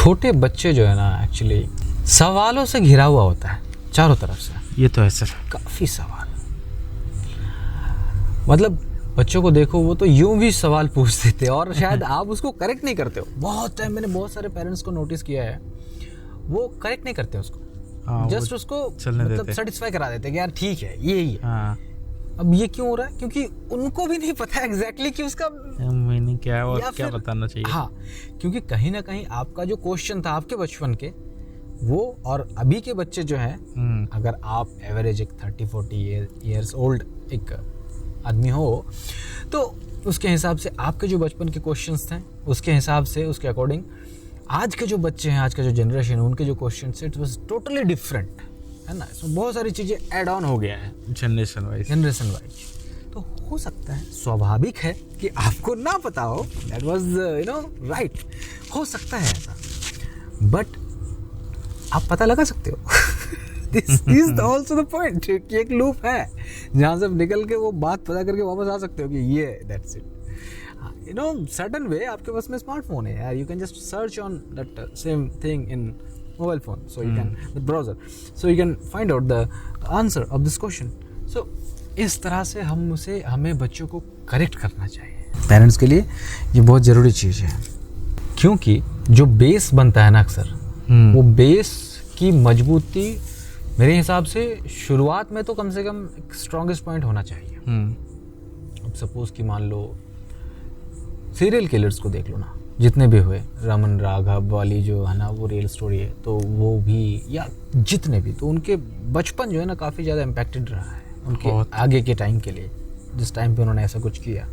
छोटे बच्चे जो है ना एक्चुअली सवालों से घिरा हुआ होता है चारों तरफ से। ये तो है सर, काफ़ी सवाल, मतलब बच्चों को देखो वो तो यूं भी सवाल पूछ देते हैं और शायद आप उसको करेक्ट नहीं करते हो। बहुत टाइम मैंने बहुत सारे पेरेंट्स को नोटिस किया है, वो करेक्ट नहीं करते उसको, जस्ट उसको मतलब सेटिस्फाई करा देते हैं कि यार ठीक है यही है। हाँ। अब ये क्यों हो रहा है? क्योंकि उनको भी नहीं पता एग्जैक्टली कि उसका मीनिंग क्या है और क्या बताना चाहिए। हाँ, क्योंकि कहीं ना कहीं आपका जो क्वेश्चन था आपके बचपन के वो और अभी के बच्चे जो हैं, अगर आप एवरेज एक 30-40 ईयर्स ओल्ड एक आदमी हो तो उसके हिसाब से आपके जो बचपन के क्वेश्चंस थे उसके हिसाब से उसके अकॉर्डिंग आज के जो बच्चे हैं, आज का जो जनरेशन है, उनके जो question it was totally different है ना। इसमें बहुत सारी चीज़ें ऐड ऑन हो गया है जनरेशन वाइज। तो हो सकता है, स्वाभाविक है कि आपको ना पता हो, दैट वाज राइट, हो सकता है ऐसा, बट आप पता लगा सकते हो। This is also the point कि एक लूप है जहाँ से निकल के वो बात पता करके वापस आ सकते हो कि ये दैट्स इट। सर्टन वे आपके पास में स्मार्टफोन है यार, you can just search on that same thing in mobile phone, so you can with browser, so you can find out the answer of this question. So इस तरह से हमें बच्चों को करेक्ट करना चाहिए। पेरेंट्स के लिए ये बहुत ज़रूरी चीज़ है, क्योंकि जो बेस बनता है ना अक्सर, वो बेस की मजबूती मेरे हिसाब से शुरुआत में तो कम से कम एक स्ट्रॉन्गेस्ट पॉइंट होना चाहिए। अब सपोज कि मान लो सीरियल किलर्स को देख लो ना, जितने भी हुए, रमन राघव वाली जो है ना वो रियल स्टोरी है, तो वो भी या जितने भी, तो उनके बचपन जो है ना काफ़ी ज़्यादा इम्पैक्टेड रहा है उनके आगे के टाइम के लिए, जिस टाइम पे उन्होंने ऐसा कुछ किया।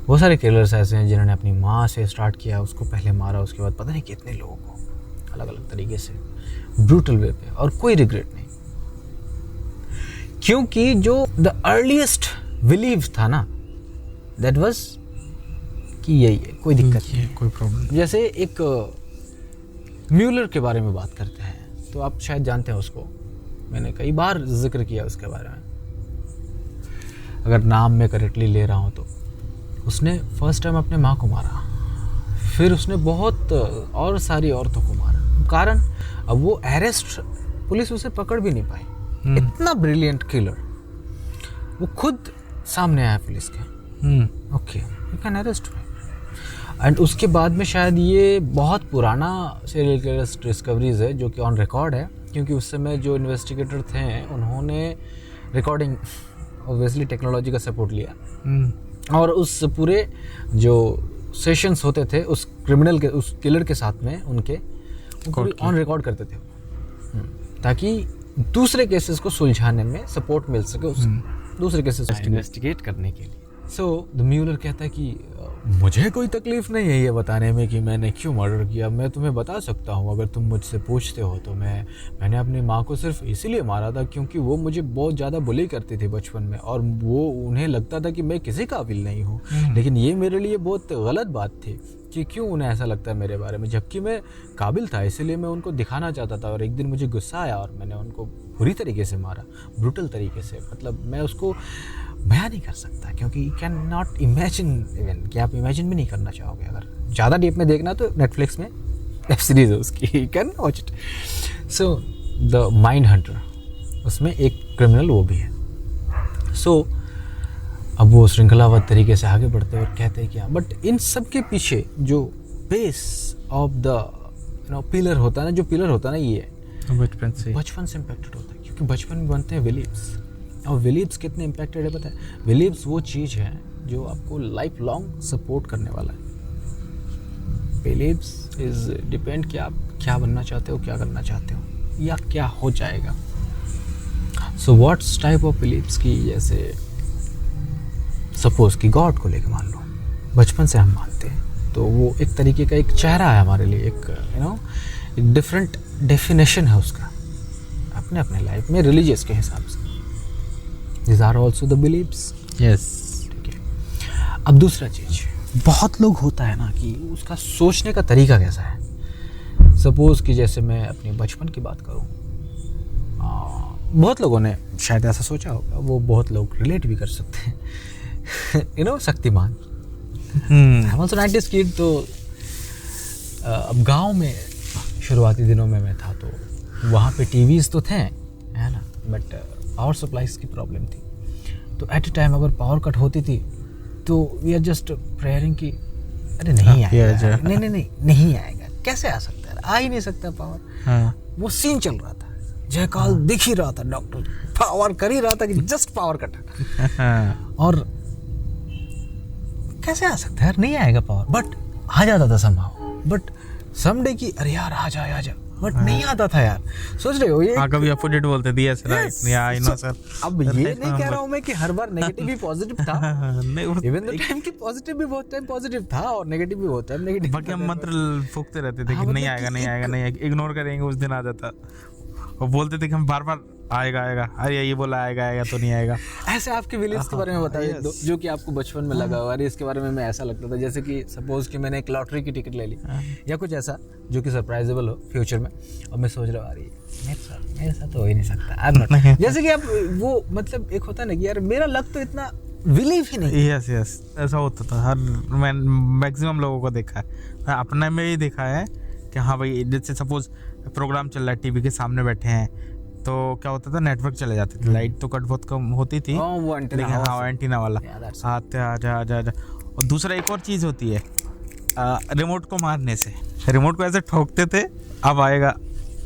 बहुत सारे किलर्स ऐसे हैं जिन्होंने अपनी माँ से स्टार्ट किया, उसको पहले मारा, उसके बाद पता नहीं कितने लोगों को अलग अलग तरीके से ब्रूटल वे पे, और कोई रिग्रेट नहीं, क्योंकि जो द अर्लीस्ट बिलीव था ना दैट वाज कि यही है, कोई दिक्कत नहीं, कोई प्रॉब्लम। जैसे एक म्यूलर के बारे में बात करते हैं, तो आप शायद जानते हैं उसको, मैंने कई बार जिक्र किया उसके बारे में, अगर नाम मैं करेक्टली ले रहा हूँ तो। उसने फर्स्ट टाइम अपने माँ को मारा, फिर उसने बहुत और सारी औरतों को मारा, कारण अब वो अरेस्ट, पुलिस उसे पकड़ भी नहीं पाई। इतना ब्रिलियंट किलर, वो खुद सामने आया पुलिस के, okay you can arrest me. And उसके बाद में शायद ये बहुत पुराना सीरियल किलर्स डिस्कवरीज है जो कि ऑन रिकॉर्ड है, क्योंकि उस समय जो इन्वेस्टिगेटर थे उन्होंने रिकॉर्डिंग ऑब्वियसली टेक्नोलॉजी का सपोर्ट लिया, और उस पूरे जो सेशंस होते थे उस क्रिमिनल के, उस किलर के साथ में उनके ऑन रिकॉर्ड करते थे, ताकि दूसरे केसेस को सुलझाने में सपोर्ट मिल सके, उस दूसरे केसेस को इन्वेस्टिगेट करने के लिए। सो द म्यूलर कहता है कि मुझे कोई तकलीफ नहीं है ये बताने में कि मैंने क्यों मर्डर किया, मैं तुम्हें बता सकता हूँ अगर तुम मुझसे पूछते हो तो। मैंने अपनी माँ को सिर्फ इसीलिए मारा था क्योंकि वो मुझे बहुत ज़्यादा बुली करती थी बचपन में, और वो उन्हें लगता था कि मैं किसी काबिल नहीं हूँ, लेकिन ये मेरे लिए बहुत गलत बात थी कि क्यों उन्हें ऐसा लगता है मेरे बारे में, जबकि मैं काबिल था, इसीलिए मैं उनको दिखाना चाहता था। और एक दिन मुझे गुस्सा आया और मैंने उनको बुरी तरीके से मारा, ब्रूटल तरीके से, मतलब मैं उसको बयान नहीं कर सकता, क्योंकि you can not imagine, even कि आप इमेजिन भी नहीं करना चाहोगे। अगर ज़्यादा डीप में देखना तो नेटफ्लिक्स में वेब सीरीज है उसकी, you can watch it. So the mind Hunter, उसमें एक क्रिमिनल वो भी है। सो अब वो श्रृंखलाबद्ध तरीके से आगे बढ़ते हैं और कहते हैं क्या, बट इन सब के पीछे जो बेस ऑफ द पिलर होता है ना, जो पिलर होता है ना, ये बचपन से इम्पैक्टेड होता है, क्योंकि बचपन में बनते हैं बिलीव्स, और बिलीव्स कितने इम्पैक्टेड है पता है? बिलीव्स वो चीज़ है जो आपको लाइफ लॉन्ग सपोर्ट करने वाला है। बिलीव्स इज डिपेंड कि आप क्या बनना चाहते हो, क्या करना चाहते हो, या क्या हो जाएगा। So what's type of believes की, जैसे सपोज कि गॉड को लेकर मान लो, बचपन से हम मानते हैं, तो वो एक तरीके का एक चेहरा है हमारे लिए, एक एक डिफरेंट डेफिनेशन है उसका अपने अपने लाइफ में रिलीजियस के हिसाब से। These are also the beliefs. Yes. ठीक है। अब दूसरा चीज़, बहुत लोग होता है ना कि उसका सोचने का तरीका कैसा है। सपोज कि जैसे मैं अपने बचपन की बात करूँ, बहुत लोगों ने शायद ऐसा सोचा होगा, वो बहुत लोग रिलेट भी कर सकते हैं। Shaktimaan, I'm also 90s kid, तो अब गांव में शुरुआती दिनों में मैं था तो वहाँ पे टीवीज़ तो थे, है ना, बट पावर सप्लाईज की प्रॉब्लम थी। तो एट ए टाइम अगर पावर कट होती थी तो वी आर जस्ट प्रेयरिंग कि अरे नहीं आएगा, नहीं आएगा, कैसे आ सकता है, आ ही नहीं सकता पावर। वो सीन चल रहा था, जयकाल दिख ही रहा था, डॉक्टर पावर कर ही रहा था कि जस्ट पावर कटा और कैसे आ सकता है यार, नहीं आएगा पावर, बट आ जाता था समहाउ। बट समडे की अरे यार आ जा, बट नहीं आता था यार। सोच रहे हो ये कभी अपोजिट बोलते थे सर, नहीं आई नो सर। अब ये नहीं कह रहा हूँ मैं कि हर बार नेगेटिव भी पॉजिटिव था, इवन द टाइम की पॉजिटिव भी बहुत टाइम पॉजिटिव था और नेगेटिव भी बहुत टाइम नेगेटिव। बाकी हम मंत्र फूकते रहते थे कि नहीं आएगा, इग्नोर करेंगे, उस दिन आ जाता। और बोलते थे कि हम बार बार आएगा, अरे ये बोला आएगा तो नहीं आएगा। ऐसे आपके विलेज के बारे में बताइए जो कि आपको बचपन में लगा हो, अरे इसके बारे में मैं ऐसा लगता था, जैसे कि सपोज कि मैंने एक लॉटरी की टिकट ले ली या कुछ ऐसा जो कि सरप्राइजेबल हो फ्यूचर में, और मैं सोच रहा हूँ अरे मेरे साथ तो हो ही नहीं सकता। जैसे कि आप वो मतलब एक होता है ना कि यार मेरा लक तो इतना बिलीव ही नहीं। यस ऐसा होता था, हर मैं मैक्सिमम लोगों को देखा है, अपने में ही देखा है कि हाँ भाई, जैसे सपोज प्रोग्राम चल रहा है, टीवी के सामने बैठे हैं, तो क्या होता था, नेटवर्क चले जाते थे, लाइट तो कट बहुत कम होती थी, लेकिन हाँ एंटीना वाला आते आजा। और दूसरा एक और चीज़ होती है, रिमोट को मारने से, रिमोट को ऐसे ठोकते थे, अब आएगा,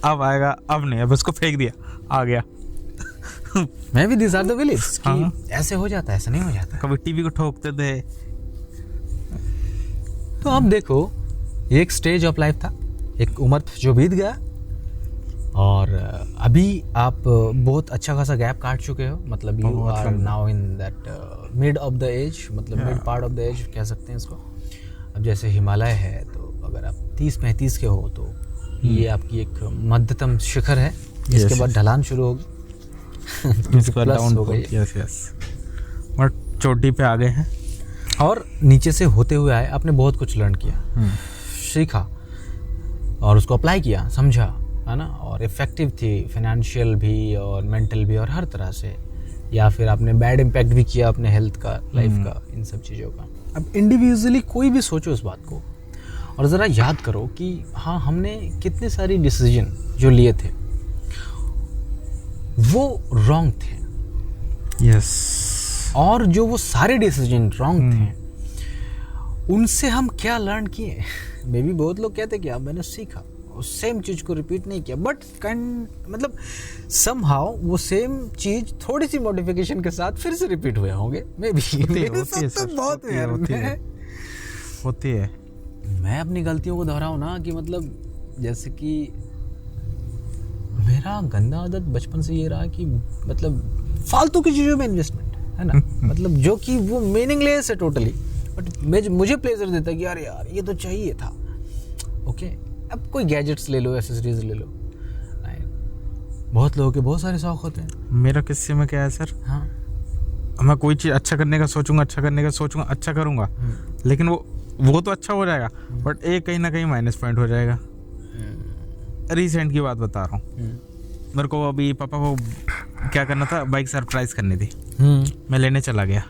अब नहीं, अब उसको फेंक दिया, आ गया। मैं भी दिस आर द विलेज कि ऐसे हो जाता है, ऐसा नहीं हो जाता। कभी टीवी को ठोकते थे। तो अब देखो, ये एक स्टेज ऑफ लाइफ था, एक उम्र जो बीत गया, और अभी आप बहुत अच्छा खासा गैप काट चुके हो, मतलब you are now in that mid of the age, मतलब mid part of the age कह सकते हैं इसको। अब जैसे हिमालय है, तो अगर आप 30-35 के हो तो ये आपकी एक मध्यतम शिखर है, इसके बाद ढलान शुरू होगी, इसके डाउन हो गई, बट चोटी पे आ गए हैं, और नीचे से होते हुए आए, आपने बहुत कुछ लर्न किया, सीखा और उसको अप्लाई किया, समझा, है ना, और इफ़ेक्टिव थी, फाइनेंशियल भी और मेंटल भी और हर तरह से, या फिर आपने बैड इम्पैक्ट भी किया अपने हेल्थ का, लाइफ का, इन सब चीज़ों का। अब इंडिविजुअली कोई भी सोचो इस बात को और ज़रा याद करो कि हाँ, हमने कितने सारी डिसीजन जो लिए थे वो रॉन्ग थे। यस। और जो वो सारे डिसीजन रॉन्ग थे, उनसे हम क्या लर्न किए। मे बी बहुत लोग कहते कि अब मैंने सीखा, सेम चीज़ को रिपीट नहीं किया, बट मतलब समहाउ वो सेम चीज़ थोड़ी सी मॉडिफिकेशन के साथ फिर से रिपीट हुए होंगे। मे बी बहुत होती है। मैं अपनी गलतियों को दोहराऊं ना, कि मतलब जैसे कि मेरा गंदा आदत बचपन से ये रहा कि मतलब फालतू की चीज़ों में इन्वेस्टमेंट, है ना, मतलब जो कि वो मीनिंगलेस है टोटली, बट मुझे प्लेजर देता है कि यार ये तो चाहिए था। ओके, अब कोई गैजेट्स ले लो, एसेसरीज ले लो, बहुत लोगों के बहुत सारे शौक होते हैं। मेरा किस्से में क्या है सर, हाँ, मैं कोई चीज़ अच्छा करने का सोचूंगा, अच्छा करूंगा, लेकिन वो तो अच्छा हो जाएगा, बट एक कहीं ना कहीं माइनस पॉइंट हो जाएगा। रिसेंट की बात बता रहा हूँ, मेरे को अभी पापा को क्या करना था, बाइक सरप्राइज करनी थी, मैं लेने चला गया,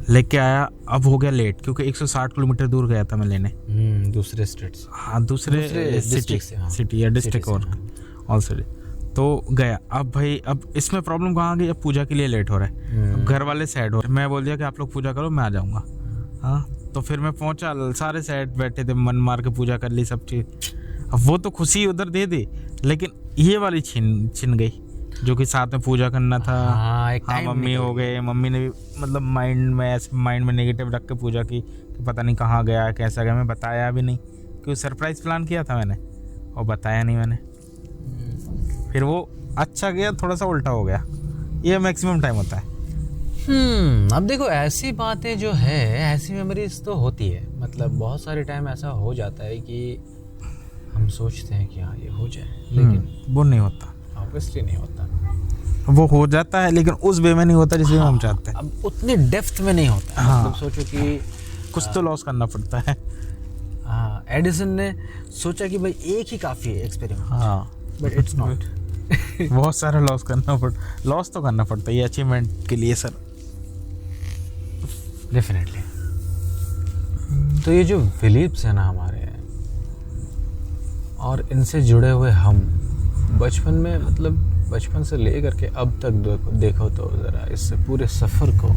लेके आया, अब हो गया लेट, क्योंकि 160 किलोमीटर दूर गया था मैं लेने, दूसरे स्टेट से, हाँ दूसरे सिटी या डिस्ट्रिक्ट और सिटी, तो गया। अब भाई अब इसमें प्रॉब्लम कहाँ आ गई, अब पूजा के लिए लेट हो रहा है, अब घर वाले सैड हो रहे, मैं बोल दिया कि आप लोग पूजा करो, मैं आ जाऊँगा। हाँ, तो फिर मैं पहुँचा, सारे सैड बैठे थे, मन मार के पूजा कर ली सब चीज़। अब वो तो खुशी उधर दे दी, लेकिन ये वाली छिन गई, जो कि साथ में पूजा करना था। हाँ, मम्मी हो गए, मम्मी ने भी मतलब माइंड में नेगेटिव रख के पूजा की कि पता नहीं कहाँ गया, कैसा गया, मैं बताया भी नहीं, क्योंकि सरप्राइज प्लान किया था मैंने और बताया नहीं मैंने, फिर वो अच्छा गया, थोड़ा सा उल्टा हो गया। ये मैक्सिमम टाइम होता है। अब देखो, ऐसी बातें जो है, ऐसी मेमोरीज तो होती है, मतलब बहुत सारे टाइम ऐसा हो जाता है कि हम सोचते हैं कि हाँ ये हो जाए, लेकिन वो नहीं होता, ऑब्वियसली नहीं होता। वो हो जाता है, लेकिन उस वे में नहीं होता जिसमें हम चाहते हैं। अब उतने डेप्थ में नहीं होता। हाँ, मतलब सोचो कि कुछ तो लॉस करना पड़ता है। हाँ, एडिसन ने सोचा कि भाई एक ही काफ़ी है एक्सपेरिमेंट, हाँ, बट इट्स नॉट। बहुत सारा लॉस तो करना पड़ता है ये अचीवमेंट के लिए सर, डेफिनेटली। तो ये जो बिलीव्स है ना हमारे, और इनसे जुड़े हुए हम बचपन में, मतलब बचपन से ले करके अब तक देखो तो ज़रा इससे पूरे सफ़र को,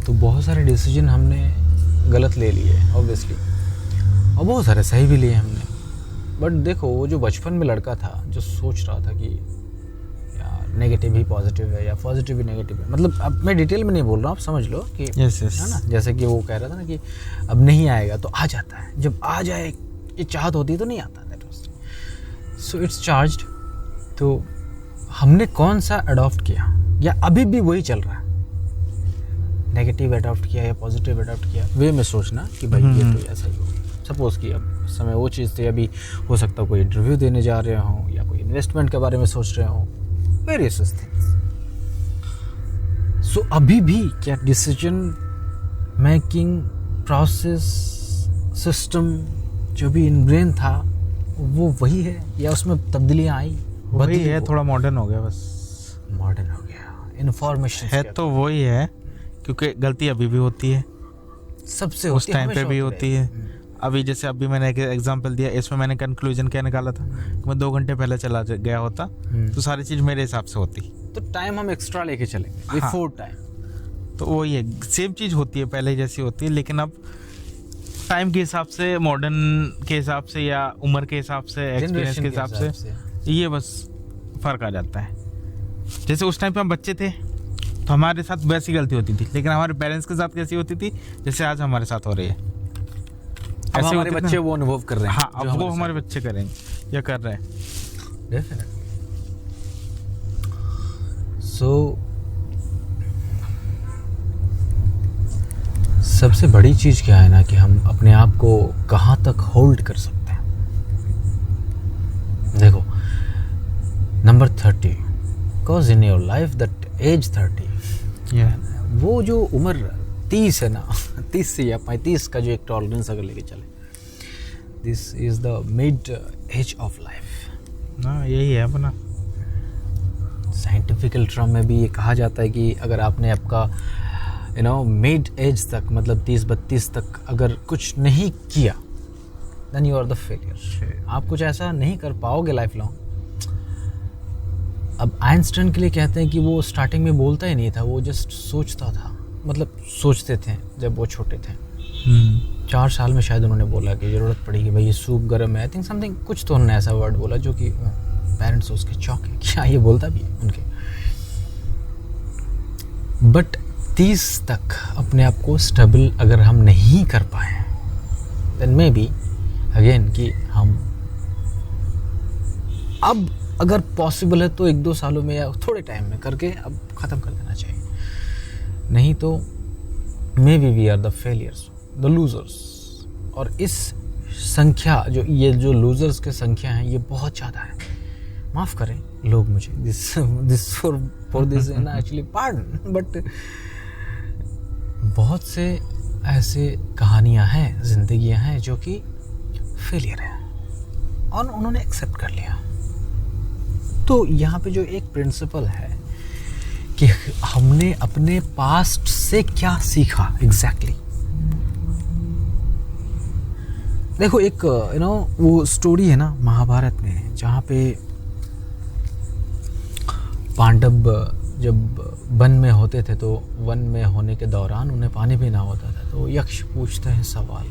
तो बहुत सारे डिसीजन हमने गलत ले लिए ऑब्वियसली, और बहुत सारे सही भी लिए हमने। बट देखो वो जो बचपन में लड़का था जो सोच रहा था कि यार नेगेटिव ही पॉजिटिव है या पॉजिटिव ही नेगेटिव है, मतलब अब मैं डिटेल में नहीं बोल रहा हूँ, आप समझ लो कि yes. है ना, जैसे कि वो कह रहा था ना कि अब नहीं आएगा तो आ जाता है, जब आ जाए ये चाहत होती है तो नहीं आता, that was so it's charged. तो हमने कौन सा अडॉप्ट किया, या अभी भी वही चल रहा है, नेगेटिव अडॉप्ट किया या पॉजिटिव अडॉप्ट किया, वे में सोचना कि भाई ये तो ऐसा ही हो। सपोज़ कि अब समय वो चीज़ थी, अभी हो सकता है कोई इंटरव्यू देने जा रहे हों या कोई इन्वेस्टमेंट के बारे में सोच रहे हों, वेरियस थिंग्स। सो अभी भी क्या डिसीजन मेकिंग प्रोसेस सिस्टम जो भी इनब्रेन था वो वही है, या उसमें तब्दीलियाँ आई? वही है, थोड़ा मॉडर्न हो गया, बस मॉडर्न हो गया, इन्फॉर्मेशन है तो वही है, क्योंकि गलती अभी भी होती है, सबसे उस टाइम पे भी होती है। अभी जैसे अभी मैंने एक एग्जांपल दिया, इसमें मैंने कंक्लूजन क्या निकाला था कि मैं 2 घंटे पहले चला गया होता तो सारी चीज़ मेरे हिसाब से होती, तो टाइम हम एक्स्ट्रा लेके चलेंगे बिफोर टाइम। तो वही है, सेम चीज़ होती है पहले जैसी होती है, लेकिन अब टाइम के हिसाब से, मॉडर्न के हिसाब से, या उम्र के हिसाब से, एक्सपीरियंस के हिसाब से ये बस फ़र्क आ जाता है। जैसे उस टाइम पे हम बच्चे थे तो हमारे साथ वैसी गलती होती थी, लेकिन हमारे पेरेंट्स के साथ कैसी होती थी जैसे आज हमारे साथ हो रही है। अब हमारे बच्चे वो अनुभव कर रहे हैं। हाँ, अब वो हमारे बच्चे करेंगे या कर रहे हैं। डेफिनेटली। सो सबसे बड़ी चीज़ क्या है ना कि हम अपने आप को कहाँ तक होल्ड कर सकते हैं। देखो number 30, because in your life that age 30, वो जो उम्र 30 है ना, 30 से या 35 का जो एक टॉलरेंस अगर लेके चले, this is the mid age of life. हाँ, यही है अपना। साइंटिफिकल टर्म में भी ये कहा जाता है कि अगर आपने आपका मिड एज तक, मतलब 30-32 तक अगर कुछ नहीं किया, then you are the failure. आप कुछ ऐसा नहीं कर पाओगे लाइफ लॉन्ग। अब आइंस्टाइन के लिए कहते हैं कि वो स्टार्टिंग में बोलता ही नहीं था, वो जस्ट सोचता था, मतलब सोचते थे जब वो छोटे थे। 4 साल में शायद उन्होंने बोला कि ज़रूरत पड़ी कि भाई ये सूप गर्म है, आई थिंक समथिंग कुछ तो उन्होंने ऐसा वर्ड बोला जो कि पेरेंट्स उसके चौंके, क्या ये बोलता भी है उनके। बट 30 तक अपने आप को स्टेबल अगर हम नहीं कर पाए, देन मे बी अगेन कि हम अब अगर पॉसिबल है तो 1-2 सालों में या थोड़े टाइम में करके अब ख़त्म कर देना चाहिए, नहीं तो maybe we are the failures, the losers. और इस संख्या जो ये जो लूजर्स की संख्या है ये बहुत ज़्यादा है। माफ़ करें लोग मुझे दिस फॉर दिस ना एक्चुअली पार्डन, बट बहुत से ऐसे कहानियाँ हैं, जिंदगियाँ हैं जो कि फेलियर है और उन्होंने एक्सेप्ट कर लिया। तो यहाँ पे जो एक प्रिंसिपल है कि हमने अपने पास्ट से क्या सीखा एग्जैक्टली। देखो एक वो स्टोरी है ना महाभारत में, जहाँ पे पांडव जब वन में होते थे तो वन में होने के दौरान उन्हें पानी पीना होता था, तो यक्ष पूछते हैं सवाल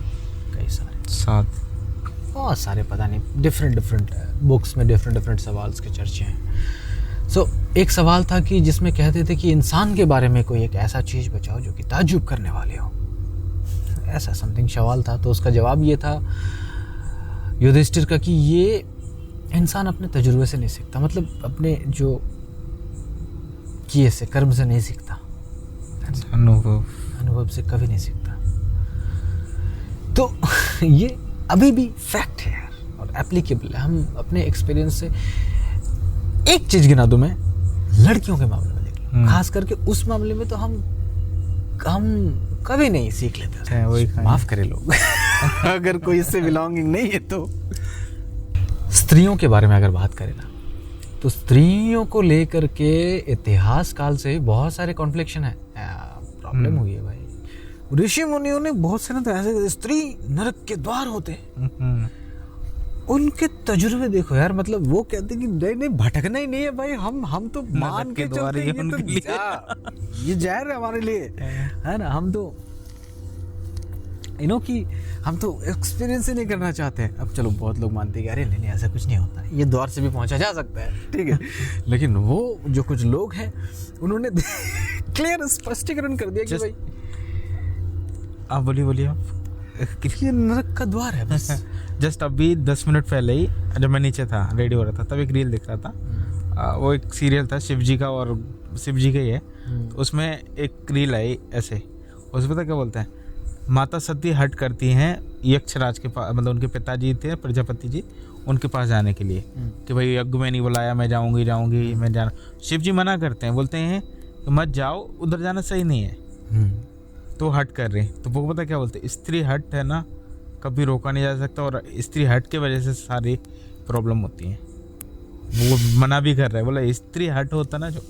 कई सारे, बहुत सारे, पता नहीं डिफरेंट बुक्स में डिफरेंट सवाल्स के चर्चे हैं। सो एक सवाल था कि जिसमें कहते थे कि इंसान के बारे में कोई एक ऐसा चीज़ बताओ जो कि ताज्जुब करने वाले हो, ऐसा समथिंग सवाल था। तो उसका जवाब ये था युधिष्ठिर का कि ये इंसान अपने तजुर्बे से नहीं सीखता, मतलब अपने जो किए से, कर्म से नहीं सीखता, अनुभव से कभी नहीं सीखता। तो ये अभी भी फैक्ट है यार और एप्लीकेबल है। हम अपने एक्सपीरियंस से एक चीज़ गिना दूं मैं, लड़कियों के मामले में देख लो, खास करके उस मामले में तो हम कभी नहीं सीख लेते थे। माफ़ करें लोग अगर कोई इससे बिलोंगिंग नहीं है तो। स्त्रियों के बारे में अगर बात करें ना, तो स्त्रियों को लेकर के इतिहास काल से बहुत सारे कॉन्फ्लिक्शन है, प्रॉब्लम हुई है भाई। ऋषि मुनियों ने बहुत से ना तो ऐसे, स्त्री नरक के द्वार होते हैं, उनके तजुर्बे देखो यार, मतलब वो कहते कि नहीं नहीं भटकना ही नहीं है भाई, हम तो मान के चलते ये जहर है हमारे लिए, है ना। हम तो कि हम तो एक्सपीरियंस ही नहीं करना चाहते हैं। अब चलो बहुत लोग मानते हैं कि अरे नहीं ऐसा कुछ नहीं होता है, ये द्वार से भी पहुंचा जा सकता है, ठीक है। लेकिन वो जो कुछ लोग हैं उन्होंने क्लियर स्पष्टीकरण कर दिया कि भाई आप बोलिए आप, ये नरक का द्वार है बस। जस्ट अभी 10 मिनट पहले ही जब मैं नीचे था रेडी हो रहा था, तब एक रील दिख रहा था। वो एक सीरियल था शिव जी का, और शिव जी का ही है। तो उसमें एक रील आई ऐसे, उसमें पता क्या बोलते हैं, माता सती हट करती हैं यक्षराज के पास, मतलब उनके पिताजी थे प्रजापति जी, उनके पास जाने के लिए कि भाई यज्ञ में नहीं बुलाया, मैं जाऊंगी मैं जाना। शिव जी मना करते हैं, बोलते हैं कि मत जाओ, उधर जाना सही नहीं है। तो हट कर रहे, तो वो पता क्या बोलते, स्त्री हट है ना, कभी रोका नहीं जा सकता, और स्त्री हट के वजह से सारी प्रॉब्लम होती है। वो मना भी कर रहा है, बोला स्त्री हट होता ना जो,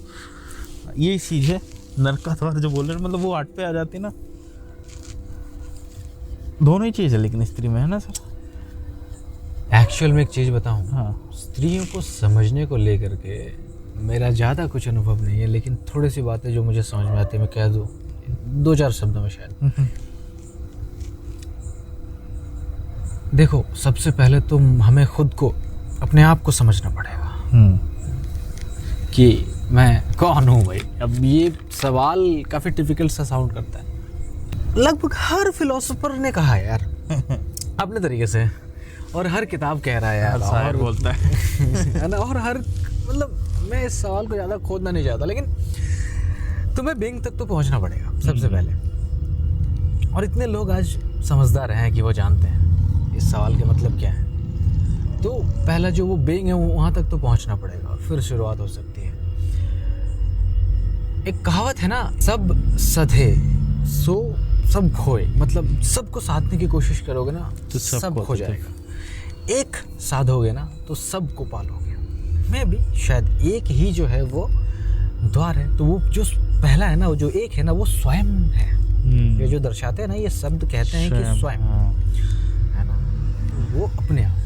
ये चीज़ है नरक का द्वार जो बोल रहे हैं, मतलब वो हट पे आ जाती ना। दोनों ही चीज़ है लेकिन स्त्री में, है ना सर। एक्चुअल में एक चीज़ बताऊं, हाँ, स्त्रियों को समझने को लेकर के मेरा ज़्यादा कुछ अनुभव नहीं है, लेकिन थोड़ी सी बातें जो मुझे समझ में आती है मैं कह दूं 2-4 शब्दों में शायद। देखो, सबसे पहले तो हमें खुद को, अपने आप को समझना पड़ेगा कि मैं कौन हूँ भाई। अब ये सवाल काफ़ी टिपिकल सा साउंड करता है, लगभग हर फिलोसोफर ने कहा है यार अपने तरीके से, और हर किताब कह रहा है यार, और बोलता है ना। और हर मतलब मैं इस सवाल को ज़्यादा खोदना नहीं चाहता, लेकिन तुम्हें बीइंग तक तो पहुंचना पड़ेगा सबसे पहले। और इतने लोग आज समझदार हैं कि वो जानते हैं इस सवाल के मतलब क्या है। तो पहला जो वो बीइंग है वहाँ तक तो पहुंचना पड़ेगा, फिर शुरुआत हो सकती है। एक कहावत है ना, सब सधे सो सब खोए, मतलब सबको साधने की कोशिश करोगे ना तो सब खो जाएगा। एक साधोगे ना तो सबको पालोगे। मैं भी शायद एक ही जो है वो द्वार है, तो वो जो पहला है ना, वो जो एक है ना, वो स्वयं है। ये जो दर्शाते हैं ना, ये शब्द कहते हैं कि स्वयं, है ना, वो अपने आप।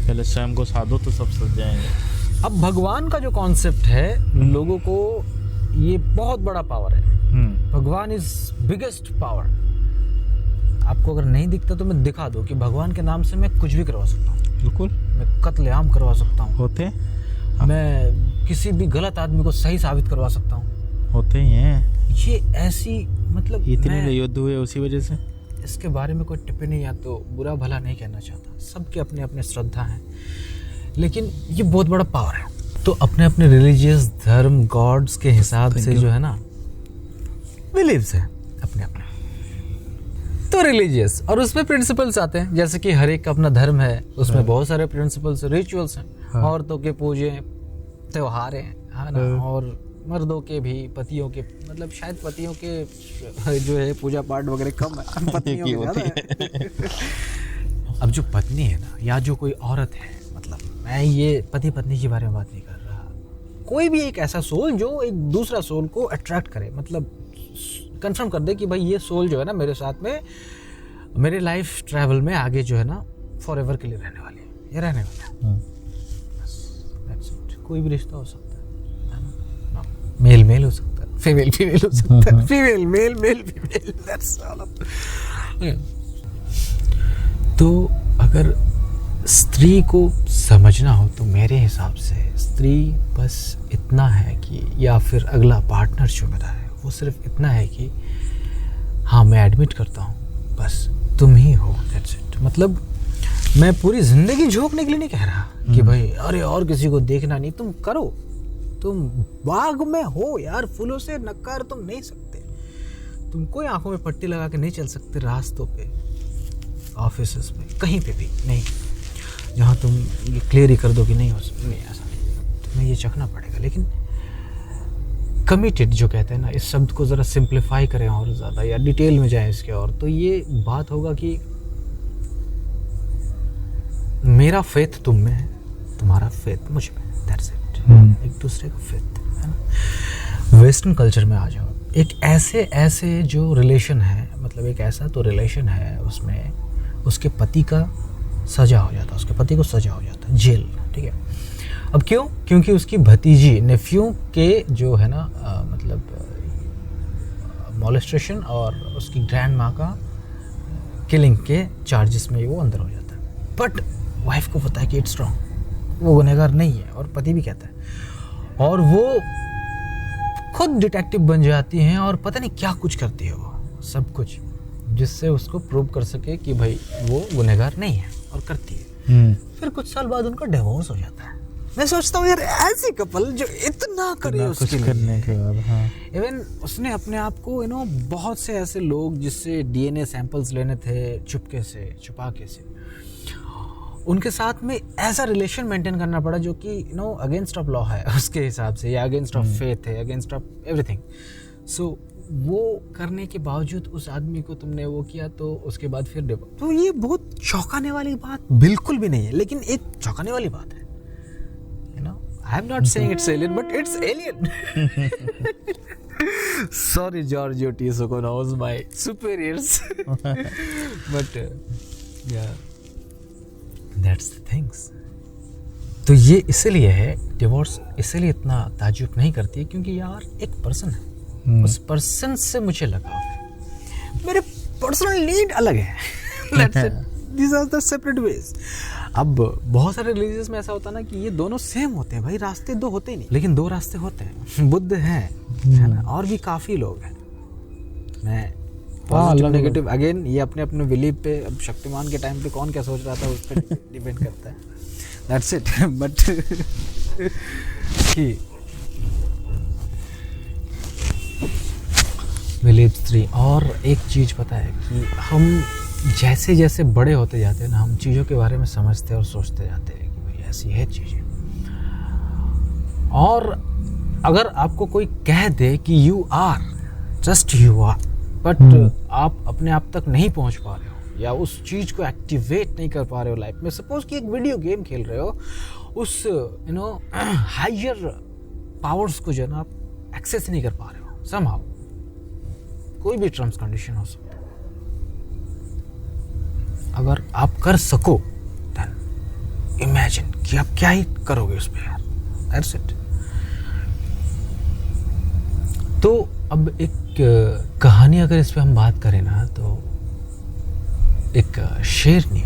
पहले स्वयं को साधो तो सब सज जाएंगे। अब भगवान का जो कॉन्सेप्ट है, लोगों को ये बहुत बड़ा पावर है। भगवान इज बिगेस्ट पावर। आपको अगर नहीं दिखता तो मैं दिखा दूं कि भगवान के नाम से मैं कुछ भी करवा सकता हूँ। बिल्कुल, मैं कत्लेआम करवा सकता हूँ, होते हैं। मैं किसी भी गलत आदमी को सही साबित करवा सकता हूँ, होते ही हैं। ये ऐसी मतलब इतने युद्ध हुए उसी वजह से। इसके बारे में कोई टिप्पणी या तो बुरा भला नहीं कहना चाहता, सबके अपने अपने श्रद्धा हैं, लेकिन ये बहुत बड़ा पावर है। तो अपने अपने रिलीजियस धर्म गॉड्स के हिसाब से जो है ना, बिलीव्स है अपने अपने, तो रिलीजियस, और उसमें प्रिंसिपल्स आते हैं, जैसे कि हर एक का अपना धर्म है, उसमें बहुत सारे प्रिंसिपल्स रिचुअल्स हैं। औरतों के पूजे, त्योहार है ना, और मर्दों के भी, पतियों के, मतलब शायद पतियों के जो है पूजा पाठ वगैरह कम है, पत्नियों की ज़्यादा है। अब जो पत्नी है ना, या जो कोई औरत है, मतलब मैं ये पति पत्नी के बारे में बात नहीं कर रहा, कोई भी एक ऐसा सोल जो एक दूसरा सोल को अट्रैक्ट करे, मतलब कंफर्म कर दे कि भाई ये सोल जो है ना मेरे साथ में, मेरे लाइफ ट्रैवल में आगे जो है ना फॉर एवर के लिए रहने वाली है, ये रहने वाला है। कोई भी रिश्ता हो सकता है ना, मेल मेल हो सकता है, फीमेल फीमेल हो सकता है, female male male female, that's all. तो अगर स्त्री को समझना हो तो मेरे हिसाब से स्त्री बस इतना है कि, या फिर अगला पार्टनर जो मेरा है वो सिर्फ इतना है कि हाँ मैं एडमिट करता हूँ, बस तुम ही हो, दैट्स इट। मतलब मैं पूरी जिंदगी झोंकने के लिए नहीं कह रहा कि भाई अरे और किसी को देखना नहीं, तुम करो, तुम बाग में हो यार, फूलों से नकार तुम नहीं सकते, तुम कोई आंखों में पट्टी लगा के नहीं चल सकते रास्तों पे, ऑफिस पे, कहीं पे भी नहीं, जहाँ तुम ये क्लियर ही कर दो कि नहीं हो सकता, नहीं ऐसा नहीं, तुम्हें ये चखना पड़ेगा। लेकिन कमिटेड जो कहते हैं ना, इस शब्द को ज़रा सिंप्लीफाई करें और ज़्यादा, या डिटेल में जाएं इसके, और तो ये बात होगा कि मेरा फेथ तुम में है, तुम्हारा फेथ मुझ में, दैट्स इट। एक दूसरे का फेथ, है ना। वेस्टर्न कल्चर में आ जाओ, एक ऐसे जो रिलेशन है, मतलब एक ऐसा तो रिलेशन है, उसमें उसके पति का सजा हो जाता है, उसके पति को सजा हो जाता है, जेल, ठीक है। अब क्यों? क्योंकि उसकी भतीजी नेफ्यू के जो है ना मतलब मॉलेस्टेशन और उसकी ग्रैंड माँ का किलिंग के चार्जेस में वो अंदर हो जाता है। बट वाइफ को पता है कि इट्स रॉन्ग, वो गुनहगार नहीं है, और पति भी कहता है, और वो खुद डिटेक्टिव बन जाती हैं और पता नहीं क्या कुछ करती है वो, सब कुछ, जिससे उसको प्रूव कर सके कि भाई वो गुनहगार नहीं है, और करती है। फिर कुछ साल बाद उनका डिवोर्स हो जाता है। मैं सोचता हूँ यार ऐसी कपल जो इतना करे उसके लिए करने के बाद, हाँ। इवन उसने अपने आप को बहुत से ऐसे लोग जिससे डीएनए सैंपल्स लेने थे चुपके से, छुपा के से, उनके साथ में ऐसा रिलेशन मेंटेन करना पड़ा जो कि अगेंस्ट ऑफ लॉ है उसके हिसाब से, या अगेंस्ट ऑफ फेथ है, अगेंस्ट ऑफ एवरीथिंग। सो वो करने के बावजूद उस आदमी को तुमने वो किया, तो उसके बाद फिर तो ये बहुत चौंकाने वाली बात बिल्कुल भी नहीं है, लेकिन एक चौंकाने वाली बात है। I'm not saying it's alien, but it's alien. Sorry, Giorgio T. Sokonos, my superiors. But yeah, that's the things. तो ये इसलिए है, डिवोर्स इसलिए इतना ताज्जुब नहीं करती, क्योंकि यार एक पर्सन है, उस पर्सन से मुझे लगाव है, मेरे पर्सनल नीड अलग है। That's it. These are the separate ways. अब बहुत सारे रिलीजियस में ऐसा होता है ना कि ये दोनों सेम होते हैं, भाई रास्ते दो होते ही नहीं, लेकिन दो रास्ते होते हैं। बुद्ध है ना, और भी काफी लोग हैं। मैं पॉजिटिव नेगेटिव अगेन ये अपने अपने बिलीव पे, अब शक्तिमान के टाइम पे कौन क्या सोच रहा था उस पर डिपेंड करता है। That's it. But believe 3। और एक चीज पता है कि हम जैसे जैसे बड़े होते जाते हैं ना, हम चीज़ों के बारे में समझते और सोचते जाते हैं कि भाई ऐसी है चीज़ें। और अगर आपको कोई कह दे कि you are, just you are, but आप अपने आप तक नहीं पहुंच पा रहे हो, या उस चीज़ को एक्टिवेट नहीं कर पा रहे हो लाइफ में, सपोज कि एक वीडियो गेम खेल रहे हो, उस हायर पावर्स को जो है ना आप एक्सेस नहीं कर पा रहे हो समहाउ, कोई भी टर्म्स कंडीशन हो सकता है। अगर आप कर सको, देन इमेजिन कि आप क्या ही करोगे उस पे यार। That's it. तो अब एक कहानी अगर इस पे हम बात करें ना, तो एक शेरनी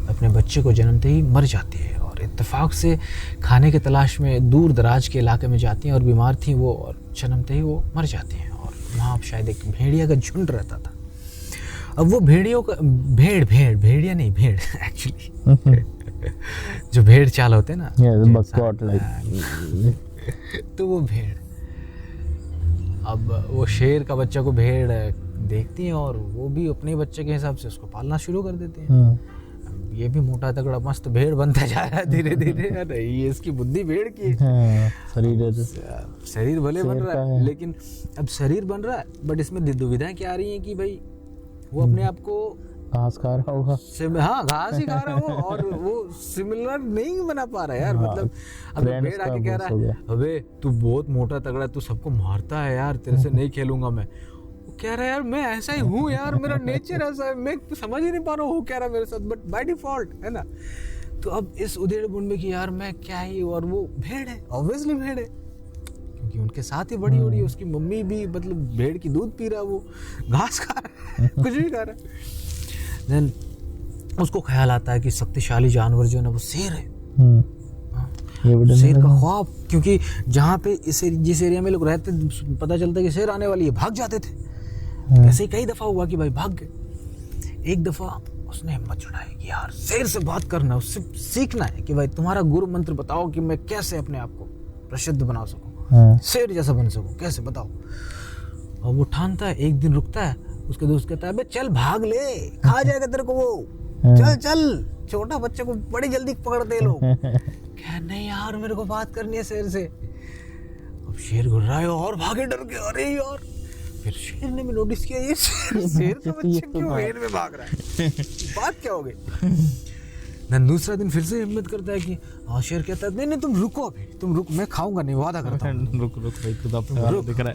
अपने बच्चे को जन्मते ही मर जाती है, और इत्तेफाक से खाने की तलाश में दूर दराज के इलाके में जाती हैं, और बीमार थी वो, और जन्मते ही वो मर जाती हैं। और वहाँ शायद एक भेड़िया का झुंड रहता था। अब वो भेड़ियों का भेड़िया नहीं, भेड़ एक्चुअली जो भेड़ चाल होते हैं ना, तो वो भेड़, अब वो शेर का बच्चा को भेड़ देखती है, और वो भी अपने बच्चे के हिसाब से उसको पालना शुरू कर देते हैं। ये भी मोटा तगड़ा मस्त भेड़ बनता जा रहा है धीरे धीरे। अरे ये इसकी बुद्धि भेड़ की है। शरीर भले बन रहा है, लेकिन अब शरीर बन रहा है, बट इसमें दुविधाएं क्या आ रही हैं कि भाई वो अपने आप को घास खा रहा होगा, हाँ घास ही खा रहा हो, और वो सिमिलर नहीं बना पा रहा है यार। मतलब अब भेड़ आके कह रहा है, अबे तू बहुत मोटा तगड़ा, तू सबको मारता है यार, तेरे से नहीं खेलूंगा मैं। वो कह रहा है यार मैं ऐसा ही हूँ यार, मेरा नेचर ऐसा है, मैं समझ ही नहीं पा रहा हूँ क्या रहा मेरे साथ, बट बाय डिफॉल्ट है ना। तो अब इस उधेड़ बुन में कि यार मैं क्या ही, और वो भेड़ है, ऑब्वियसली भेड़ है, क्योंकि उनके साथ ही बड़ी हो रही है। उसकी मम्मी भी मतलब भेड़ की दूध पी रहा है, वो घास खा रहा है, कुछ भी खा रहा है। देन उसको ख्याल आता है कि शक्तिशाली जानवर जो है ना वो शेर है। शेर का ख्वाब, क्योंकि जहाँ पे जिस एरिया में लोग रहते पता चलता है कि शेर आने वाली है, भाग जाते थे। ऐसे ही कई दफा हुआ कि भाई भाग गए। एक दफा उसने हिम्मत जुटाई कि यार शेर से बात करना, उससे सीखना है कि भाई तुम्हारा गुरु मंत्र बताओ कि मैं कैसे अपने आप को प्रसिद्ध बना सकूं, शेर जैसा बन सकूं, कैसे बताओ। और वो ठानता है, एक दिन रुकता है, उसके दोस्त कहता है अबे चल भाग ले, खा जाएगा तेरे को वो, चल चल, छोटा बच्चे को बड़ी जल्दी पकड़ते लोग। क्या नहीं यार मेरे को बात करनी है शेर से। अब शेर घुर रहा है और भागे डर के, अरे यार। फिर शेर ने भी नोटिस किया ये शेर का बच्चा क्यों पेड़ में भाग रहा है, बात क्या हो गई। देन दूसरा दिन फिर से हिम्मत करता है कि हाँ, शेर कहता है नहीं तुम रुको अभी, तुम रुको, मैं खाऊंगा नहीं, वादा करता हूँ। रुक भाई, खुदा अपने वाला दिख रहा है।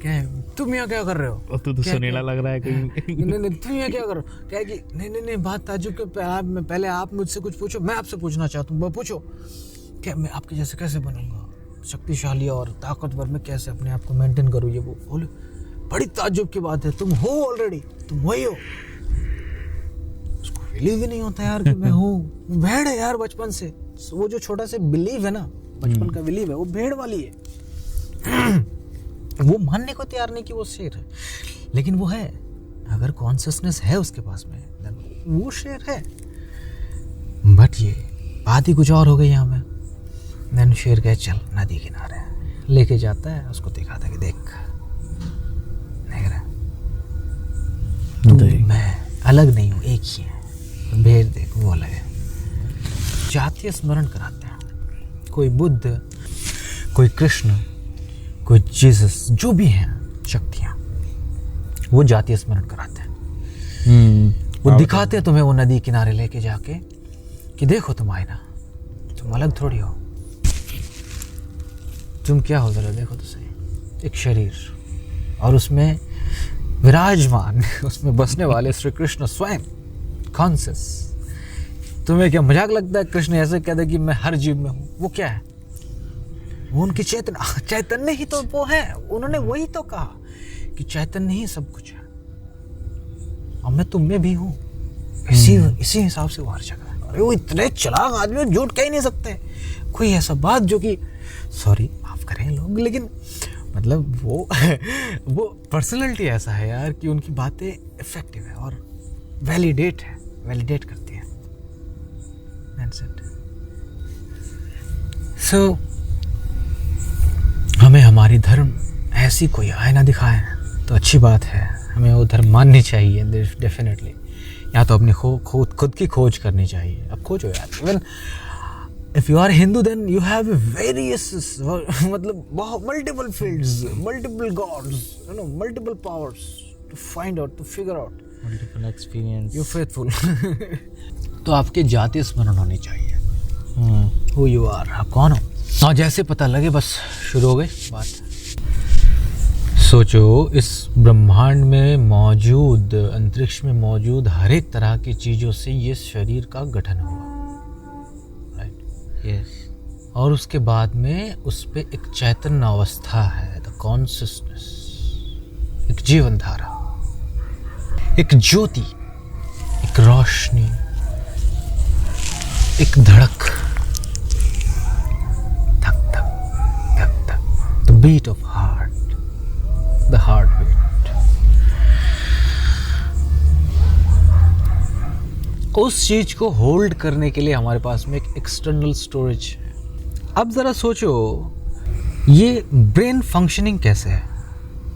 क्या है, तुम यहाँ क्या कर रहे हो? तू तो सुनेला लग रहा है कहीं। नहीं तुम यहाँ क्या कर रहे हो? क्या है कि नहीं बात ताज्जुब के, पहले आप मुझसे कुछ पूछो, मैं आपसे पूछना चाहता हूँ, पूछो। क्या मैं आपके जैसे कैसे बनूंगा, शक्तिशाली और ताकतवर, मैं कैसे अपने आप को मेंटेन करूँ? ये वो बोले, बड़ी ताज्जुब की बात है, तुम हो ऑलरेडी, तुम वही हो। उसको बिलीव ही नहीं होता यार कि मैं हूँ। भेड़ है यार बचपन से, वो जो छोटा सा बिलीव है ना, बचपन का बिलीव है, वो भेड़ वाली है। वो मानने को तैयार नहीं कि वो शेर है, लेकिन वो है। अगर कॉन्शियसनेस है उसके पास में, वो शेर है। बट ये बात ही कुछ और हो गई यहाँ पे। देन शेर कहे चल नदी किनारे, लेके जाता है, उसको दिखाता है कि देख रहा तू मैं अलग नहीं हूँ, एक ही है। भेड़ देख वो अलग है। जातीय स्मरण कराते हैं। कोई बुद्ध, कोई कृष्ण, कोई जीसस, जो भी हैं शक्तियाँ, वो जातीय स्मरण कराते हैं। वो दिखाते हैं तुम्हें वो नदी किनारे लेके जाके कि देखो तुम आईना, तुम अलग थोड़ी हो, तुम क्या हो, जरा देखो तो सही। एक शरीर और उसमें विराजमान, उसमें बसने वाले श्री कृष्ण स्वयं, कॉन्शियस। तुम्हें क्या मजाक लगता है कृष्ण ऐसे कहते कि मैं हर जीव में हूँ? वो क्या है? वो उनकी चैतन्य ही तो वो है। उन्होंने वही तो कहा कि चैतन्य ही सब कुछ है और मैं तुम में भी हूँ। इसी हिसाब से वो हर जगह है। अरे वो इतने चालाक आदमी, झूठ कह ही नहीं सकते। कोई ऐसा बात जो कि, सॉरी माफ करें लोग, लेकिन मतलब वो पर्सनैलिटी ऐसा है यार कि उनकी बातें इफेक्टिव है और वैलिडेट करती है। That's it. So, हमें हमारी धर्म ऐसी कोई आईना दिखाए तो अच्छी बात है, हमें वो धर्म माननी चाहिए डेफिनेटली। या तो अपनी खुद की खोज करनी चाहिए। अब खोजो यार। Even if you are Hindu then you have various, मतलब multiple fields, multiple gods, multiple powers to find out, to figure out, multiple experience, you faithful. तो आपके जातीय स्मरण होनी चाहिए। हु यू आर, आप कौन हो। हाँ, जैसे पता लगे बस शुरू हो गई बात। सोचो इस ब्रह्मांड में मौजूद, अंतरिक्ष में मौजूद हर एक तरह की चीज़ों से ये शरीर का गठन हुआ, राइट? यस। और उसके बाद में उस पे एक चैतन्य अवस्था है, द कॉन्शियसनेस, एक जीवन धारा, एक ज्योति, एक रोशनी, एक धड़क, धक धक धक धक, the beat of heart, the heart beat. उस चीज को होल्ड करने के लिए हमारे पास में एक एक्सटर्नल स्टोरेज है। अब जरा सोचो ये ब्रेन फंक्शनिंग कैसे है।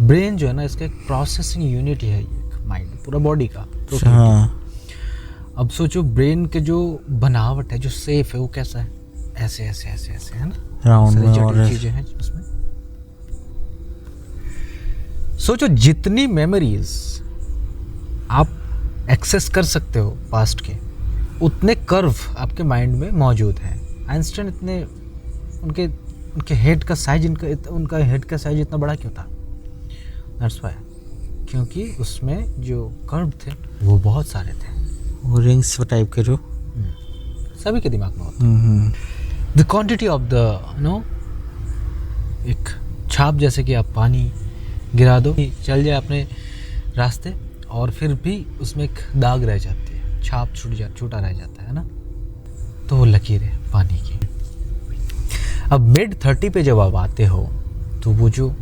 ब्रेन जो है ना, इसका एक प्रोसेसिंग यूनिट है, माइंड पूरा बॉडी का। हाँ। अब सोचो ब्रेन के जो बनावट है, जो शेप है, वो कैसा है, ऐसे ऐसे ऐसे ऐसे, है ना, राउंड में और चीजें हैं उसमें। सोचो जितनी मेमोरीज आप एक्सेस कर सकते हो पास्ट के, उतने कर्व आपके माइंड में मौजूद हैं। आइंस्टाइन इतने, उनके हेड का साइज, उनका हेड का साइज इतना बड़ा क्यों था? दैट्स व्हाई, क्योंकि उसमें जो कर्व थे वो बहुत सारे थे, वो रिंग्स टाइप के जो सभी के दिमाग में होते। द क्वांटिटी ऑफ द एक छाप, जैसे कि आप पानी गिरा दो, चल जाए अपने रास्ते और फिर भी उसमें एक दाग रह जाती है, छाप छूटा रह जाता है ना, तो वो लकीर है पानी की। अब मिड-30 पे जब आप आते हो तो वो जो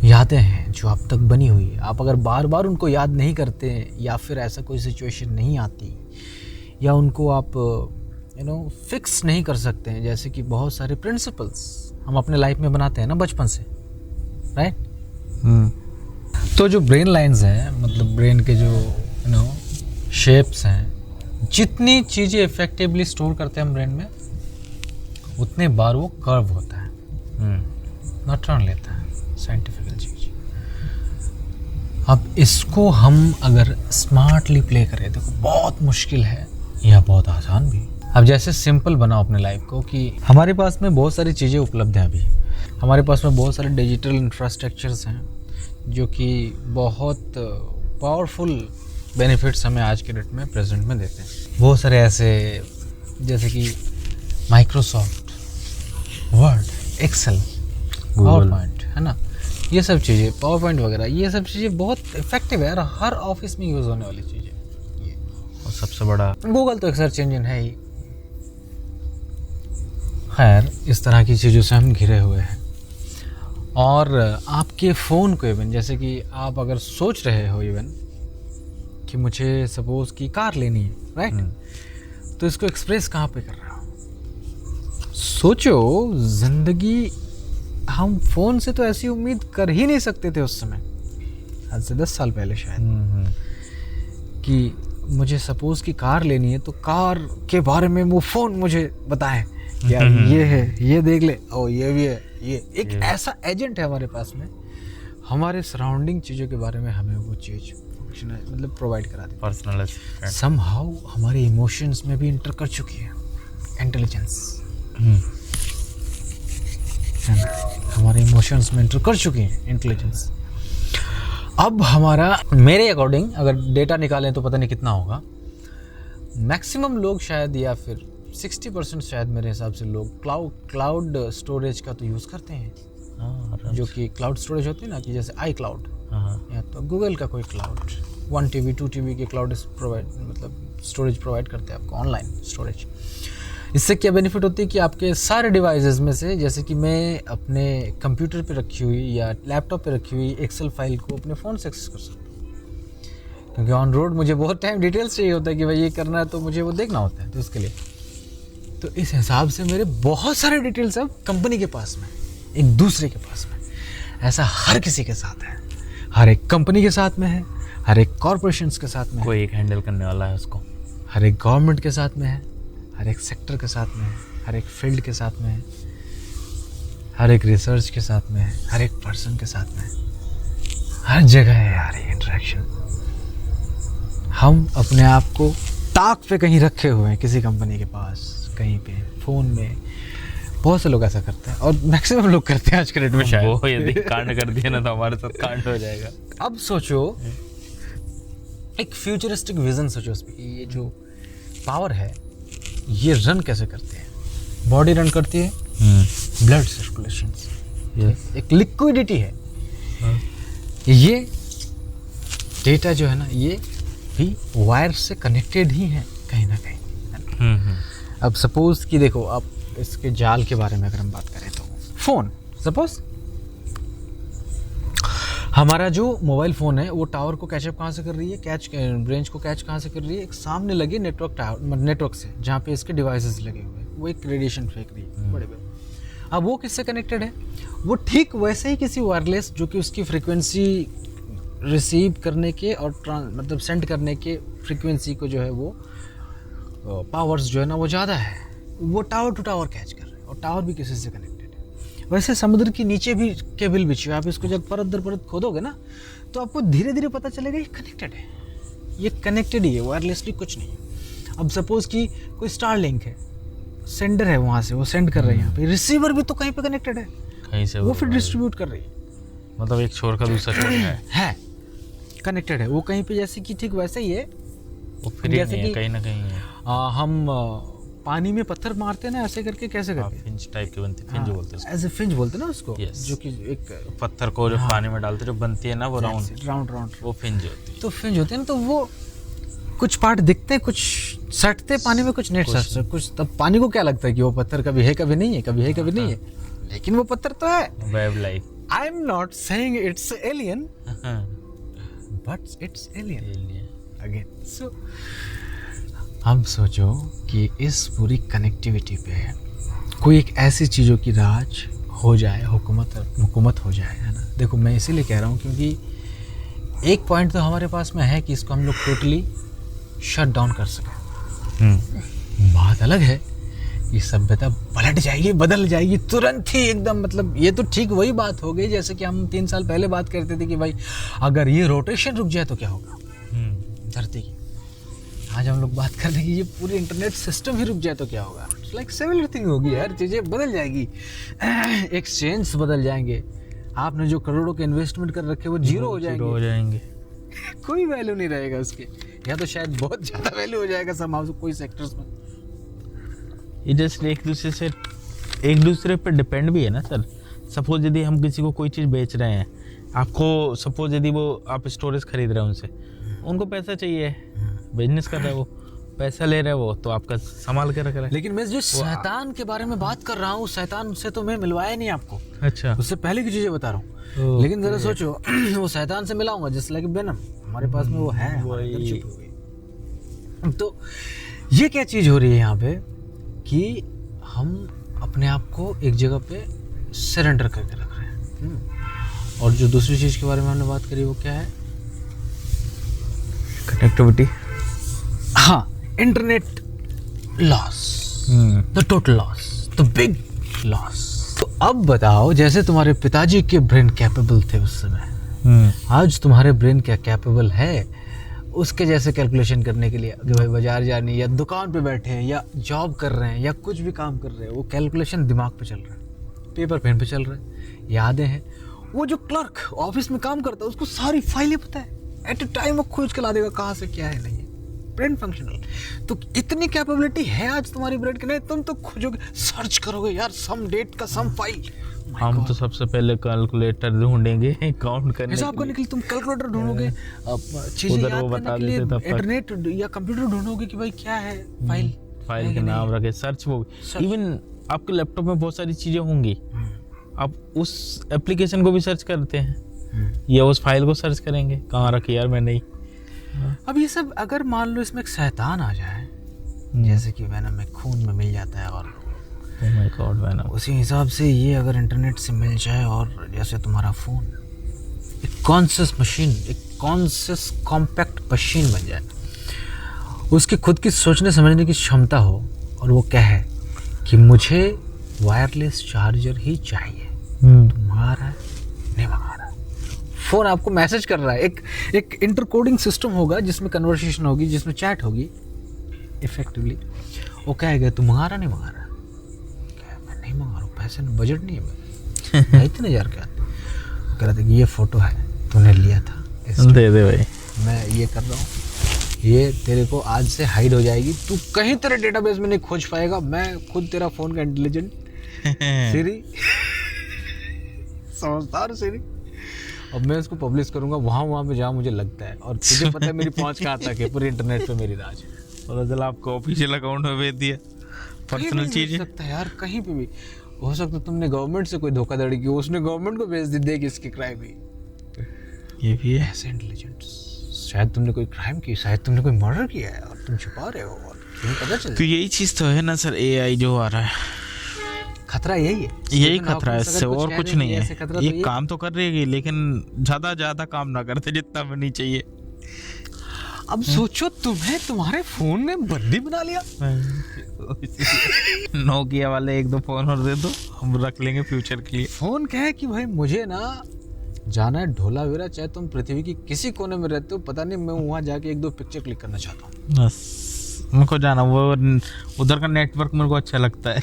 यादें हैं जो आप तक बनी हुई है, आप अगर बार बार उनको याद नहीं करते या फिर ऐसा कोई सिचुएशन नहीं आती या उनको आप फिक्स नहीं कर सकते हैं, जैसे कि बहुत सारे प्रिंसिपल्स हम अपने लाइफ में बनाते हैं ना बचपन से, राइट? तो जो ब्रेन लाइंस हैं, मतलब ब्रेन के जो शेप्स हैं, जितनी चीज़ें इफेक्टिवली स्टोर करते हैं हम ब्रेन में, उतने बार वो कर्व होता है, ना टर्न लेता है, साइंटिफिकल चीज। अब इसको हम अगर स्मार्टली प्ले करें, देखो बहुत मुश्किल है, या बहुत आसान भी। अब जैसे सिंपल बनाओ अपने लाइफ को कि हमारे पास में बहुत सारी चीज़ें उपलब्ध हैं अभी, हमारे पास में बहुत सारे डिजिटल इंफ्रास्ट्रक्चर्स हैं जो कि बहुत पावरफुल बेनिफिट्स हमें आज के डेट में प्रेजेंट में देते हैं। बहुत सारे ऐसे जैसे कि Microsoft, Word, Excel, PowerPoint, है ना, ये सब चीज़ें, पावर पॉइंट वगैरह, ये सब चीज़ें बहुत इफेक्टिव है और हर ऑफिस में यूज़ होने वाली चीज़ें। ये और सबसे बड़ा गूगल तो एक सर्च इंजन है ही। खैर, इस तरह की चीज़ों से हम घिरे हुए हैं। और आपके फ़ोन को इवन, जैसे कि आप अगर सोच रहे हो इवन कि मुझे सपोज़ कि कार लेनी है, राइट, तो इसको एक्सप्रेस कहाँ पे कर रहा हूँ। सोचो, ज़िंदगी हम फ़ोन से तो ऐसी उम्मीद कर ही नहीं सकते थे उस समय, आज से 10 साल पहले शायद, कि मुझे सपोज़ कि कार लेनी है तो कार के बारे में वो फ़ोन मुझे बताए, यार ये है, ये देख ले, ओ ये भी है, ये एक ऐसा एजेंट है हमारे पास में, हमारे सराउंडिंग चीज़ों के बारे में हमें वो चीज़ मतलब प्रोवाइड करा दी। पर्सनल समहाउ हमारे इमोशंस में भी इंटर कर चुकी है इंटेलिजेंस, हमारे इमोशंस में इंटर कर चुकी है इंटेलिजेंस। अब हमारा, मेरे अकॉर्डिंग अगर डेटा निकालें तो पता नहीं कितना होगा, मैक्सिमम लोग शायद, या फिर 60% शायद मेरे हिसाब से लोग क्लाउड स्टोरेज का तो यूज़ करते हैं। जो कि क्लाउड स्टोरेज होती है ना, कि जैसे आई क्लाउड या तो गूगल का कोई क्लाउड, 1 TB 2 TB के क्लाउड प्रोवाइड, मतलब स्टोरेज प्रोवाइड करते हैं आपको, ऑनलाइन स्टोरेज। इससे क्या बेनिफिट होती है कि आपके सारे डिवाइसेस में से, जैसे कि मैं अपने कंप्यूटर पे रखी हुई या लैपटॉप पे रखी हुई एक्सेल फाइल को अपने फ़ोन से एक्सेस कर सकता हूँ, क्योंकि ऑन रोड मुझे बहुत टाइम डिटेल्स चाहिए होता है कि भाई ये करना है तो मुझे वो देखना होता है, तो उसके लिए तो इस हिसाब से मेरे बहुत सारे डिटेल्स अब कंपनी के पास में, एक दूसरे के पास में। ऐसा हर किसी के साथ है, हर एक कंपनी के साथ में है, हर एक कॉरपोरेशंस के साथ में, कोई एक हैंडल करने वाला है उसको, हर एक गवर्नमेंट के साथ में है, हर एक सेक्टर के साथ में है, हर एक फील्ड के साथ में है, हर एक रिसर्च के साथ में है, हर एक पर्सन के साथ में है, हर जगह है यार ये इंटरेक्शन। हम अपने आप को ताक पे कहीं रखे हुए हैं किसी कंपनी के पास, कहीं पे फ़ोन में। बहुत से लोग ऐसा करते हैं और मैक्सिमम लोग करते हैं आज के डेट में शायद। वो यदि कांड कर दिया ना तो हमारे साथ कांड हो जाएगा। अब सोचो, एक फ्यूचरिस्टिक विजन सोचो उसमें कि ये जो पावर है ये रन कैसे करते हैं। बॉडी रन करती है ब्लड सर्कुलेशन से, एक लिक्विडिटी है। ये डेटा जो है ना, ये भी वायर से कनेक्टेड ही है कहीं ना कहीं। अब सपोज कि देखो, आप इसके जाल के बारे में अगर हम बात करें तो फ़ोन, सपोज हमारा जो मोबाइल फ़ोन है वो टावर को कैचअप कहाँ से कर रही है, रेंज को कैच कहाँ से कर रही है, एक सामने लगे नेटवर्क से, जहाँ पे इसके डिवाइसेस लगे हुए हैं, वो एक रेडिएशन फेंक रही है बड़े बड़े। अब वो किससे कनेक्टेड है, वो ठीक वैसे ही किसी वायरलेस, जो कि उसकी फ्रीक्वेंसी रिसीव करने के और मतलब सेंड करने के फ्रीक्वेंसी को जो है वो पावर्स जो है ना वो ज़्यादा है, वो टावर टू टावर कैच कर रहे हैं, और टावर भी किसी से कनेक्टेड है। वैसे समुद्र के नीचे भी केबल बिछी है, आप इसको जब परत दर परत खोदोगे ना तो आपको धीरे धीरे पता चलेगा ये कनेक्टेड है, ये कनेक्टेड ही है, वायरलेसली कुछ नहीं है। अब सपोज कि कोई स्टारलिंक है, सेंडर है, वहाँ से वो सेंड कर रहे हैं, यहाँ पे रिसीवर भी तो कहीं पे कनेक्टेड है, कहीं से वो फिर डिस्ट्रीब्यूट कर रही है, मतलब एक छोर का दूसरा छोर है कनेक्टेड है वो कहीं पे। जैसे कि ठीक वैसे ही है, वो फ्री नहीं है, कहीं ना कहीं है। हम पानी में पत्थर मारते हैं ना, ऐसे करके कैसे करते हैं, फिंच टाइप के बनते हैं, फिंच बोलते हैं, ऐसे फिंच बोलते हैं ना उसको, जो कि एक पत्थर को जो पानी में डालते जो बनती है ना वो राउंड वो फिंच होती है। तो फिंच होते हैं ना, तो वो कुछ पार्ट दिखते हैं, कुछ सटते पानी में, कुछ नेट सटते कुछ, तब पानी को क्या लगता है कि वो पत्थर कभी है कभी नहीं है, कभी है कभी नहीं है, लेकिन वो पत्थर तो है। Web life, I am not saying it's alien, but it's alien again. So हम सोचो कि इस पूरी कनेक्टिविटी पे कोई एक ऐसी चीज़ों की राज हो जाए, हुकूमत हो जाए, है ना। देखो मैं इसीलिए कह रहा हूँ क्योंकि एक पॉइंट तो हमारे पास में है कि इसको हम लोग टोटली शट डाउन कर सकें। बात अलग है कि सभ्यता पलट जाएगी, बदल जाएगी तुरंत ही एकदम, मतलब ये तो ठीक वही बात हो गई जैसे कि हम 3 साल पहले बात करते थे कि भाई अगर ये रोटेशन रुक जाए तो क्या होगा धरती की, आज हम लोग बात कर रहे हैं कि ये पूरी इंटरनेट सिस्टम ही रुक जाए तो क्या होगा। लाइक सिमिलर थिंग होगी यार, चीज़ें बदल जाएगी, एक्सचेंज बदल जाएंगे, आपने जो करोड़ों के इन्वेस्टमेंट कर रखे वो जीरो हो जाएंगे। कोई वैल्यू नहीं रहेगा उसके, या तो शायद बहुत ज़्यादा वैल्यू हो जाएगा समाज कोई सेक्टर्स में। ये जस्ट एक दूसरे पे डिपेंड भी है ना सर। सपोज यदि हम किसी को कोई चीज़ बेच रहे हैं, आपको सपोज यदि वो आप स्टोरेज खरीद रहे हैं उनसे, उनको पैसा चाहिए, बिजनेस कर रहे हो, पैसा ले रहे हो, तो आपका संभाल के रख रहे हैं। लेकिन मैं जो शैतान के बारे में बात कर रहा हूँ, शैतान से तो मैं मिलवाया नहीं आपको, अच्छा, उससे पहले की चीजें बता रहा हूँ। लेकिन जरा सोचो, वो शैतान से मिलाऊंगा जिस लाइक वेनम हमारे पास में वो है, तो ये क्या चीज हो रही है यहाँ पे कि हम अपने आप को एक जगह पे सरेंडर करके रख रहे हैं। और जो दूसरी चीज के बारे में हमने बात करी वो क्या है, कनेक्टिविटी। हाँ, internet loss, the total loss, the big loss. तो अब बताओ, जैसे तुम्हारे पिताजी के ब्रेन कैपेबल थे उस समय, आज तुम्हारे ब्रेन क्या कैपेबल है उसके जैसे कैलकुलेशन करने के लिए कि भाई बाजार जाने, या दुकान पे बैठे हैं, या जॉब कर रहे हैं, या कुछ भी काम कर रहे हैं, वो कैलकुलेशन दिमाग पे चल रहा है, पेपर पेन पे चल रहा है, यादें हैं। वो जो क्लर्क ऑफिस में काम करता है उसको सारी फाइलें पता है, एट ए टाइम वो खोज के ला देगा कहाँ से क्या है, नहीं है ब्रेन फंक्शनल। तो इतनी कैपेबिलिटी है आज तुम्हारी ब्रेन के, नहीं तुम तो खोजोगे, सर्च करोगे यार सम डेट का सम फाइल। हम तो सबसे पहले कैलकुलेटर ढूंढेंगे काउंट करने हिसाब करने के लिए, तुम कैलकुलेटर ढूंढोगे, चीजें याद करने के लिए इंटरनेट या कंप्यूटर ढूंढोगे कि भाई क्या है फाइल के नाम रखे, सर्च वो। इवन आपके लैपटॉप में बहुत सारी चीजें होंगी, आप उस एप्लीकेशन को भी सर्च करते हैं या उस फाइल को सर्च करेंगे, कहाँ रखी यार मैं नहीं। अब ये सब अगर मान लो इसमें एक शैतान आ जाए, जैसे कि वेनम में खून में मिल जाता है, और Oh my God, वेनम उसी हिसाब से ये अगर इंटरनेट से मिल जाए, और जैसे तुम्हारा फोन एक कॉन्शियस मशीन, एक कॉन्शियस कॉम्पैक्ट मशीन बन जाए, उसकी खुद की सोचने समझने की क्षमता हो, और वो क्या है कि मुझे वायरलेस चार्जर ही चाहिए, तुम्हारा नहीं मंगा रहा, फोन आपको मैसेज कर रहा है, एक इंटरकोडिंग सिस्टम होगा जिसमें कन्वर्सेशन होगी, जिसमें चैट होगी इफेक्टिवली। वो कहेगा तू मंगा रहा नहीं मंगा रहा, मैं नहीं मंगा रहा हूँ, पैसे बजट नहीं है, मैं 3,000 का कह रहा था कि ये फोटो है तूने लिया था, दे दे भाई, मैं ये कर रहा हूँ, ये तेरे को आज से हाइड हो जाएगी, तू कहीं तेरे डेटाबेस में नहीं खोज पाएगा, मैं खुद तेरा फोन का इंटेलिजेंट सीरी, समझदार सीरी, अब मैं इसको पब्लिश करूंगा वहाँ पे जहाँ मुझे लगता है, और तुझे पता है मेरी पहुंच कहाँ तक है, पूरे इंटरनेट पे मेरी राज है। पता चला आपको ऑफिशियल अकाउंट में भेज दिया, पर्सनल चीज है सकता है यार, कहीं पे भी हो सकता है। तुमने गवर्नमेंट से कोई धोखाधड़ी की, उसने गवर्नमेंट को भेज दी, देख इसकी क्राइम ही, ये भी है ऐसे इंटेलिजेंट। शायद तुमने कोई क्राइम की, शायद तुमने कोई मर्डर किया है और तुम छुपा रहे हो, और तुम्हें पता चल। तो यही चीज तो है ना सर, एआई जो आ रहा है, खतरा यही है, यही खतरा है, इससे और कुछ नहीं है। ये तो काम तो कर रही है, लेकिन ज्यादा काम ना करते जितना नहीं चाहिए। अब सोचो, तुम्हें तुम्हारे फोन ने बंदी बना लिया। नोकिया वाले 1-2 फोन और दे दो, हम रख लेंगे फ्यूचर के लिए। फोन क्या है कि भाई मुझे ना जाना है ढोलावीरा, चाहे तुम पृथ्वी की किसी कोने में रहते हो, पता नहीं, मैं वहाँ जाके 1-2 पिक्चर क्लिक करना चाहता हूँ। बस मुझको जाना, वो उधर का नेटवर्क मेरे को अच्छा लगता है।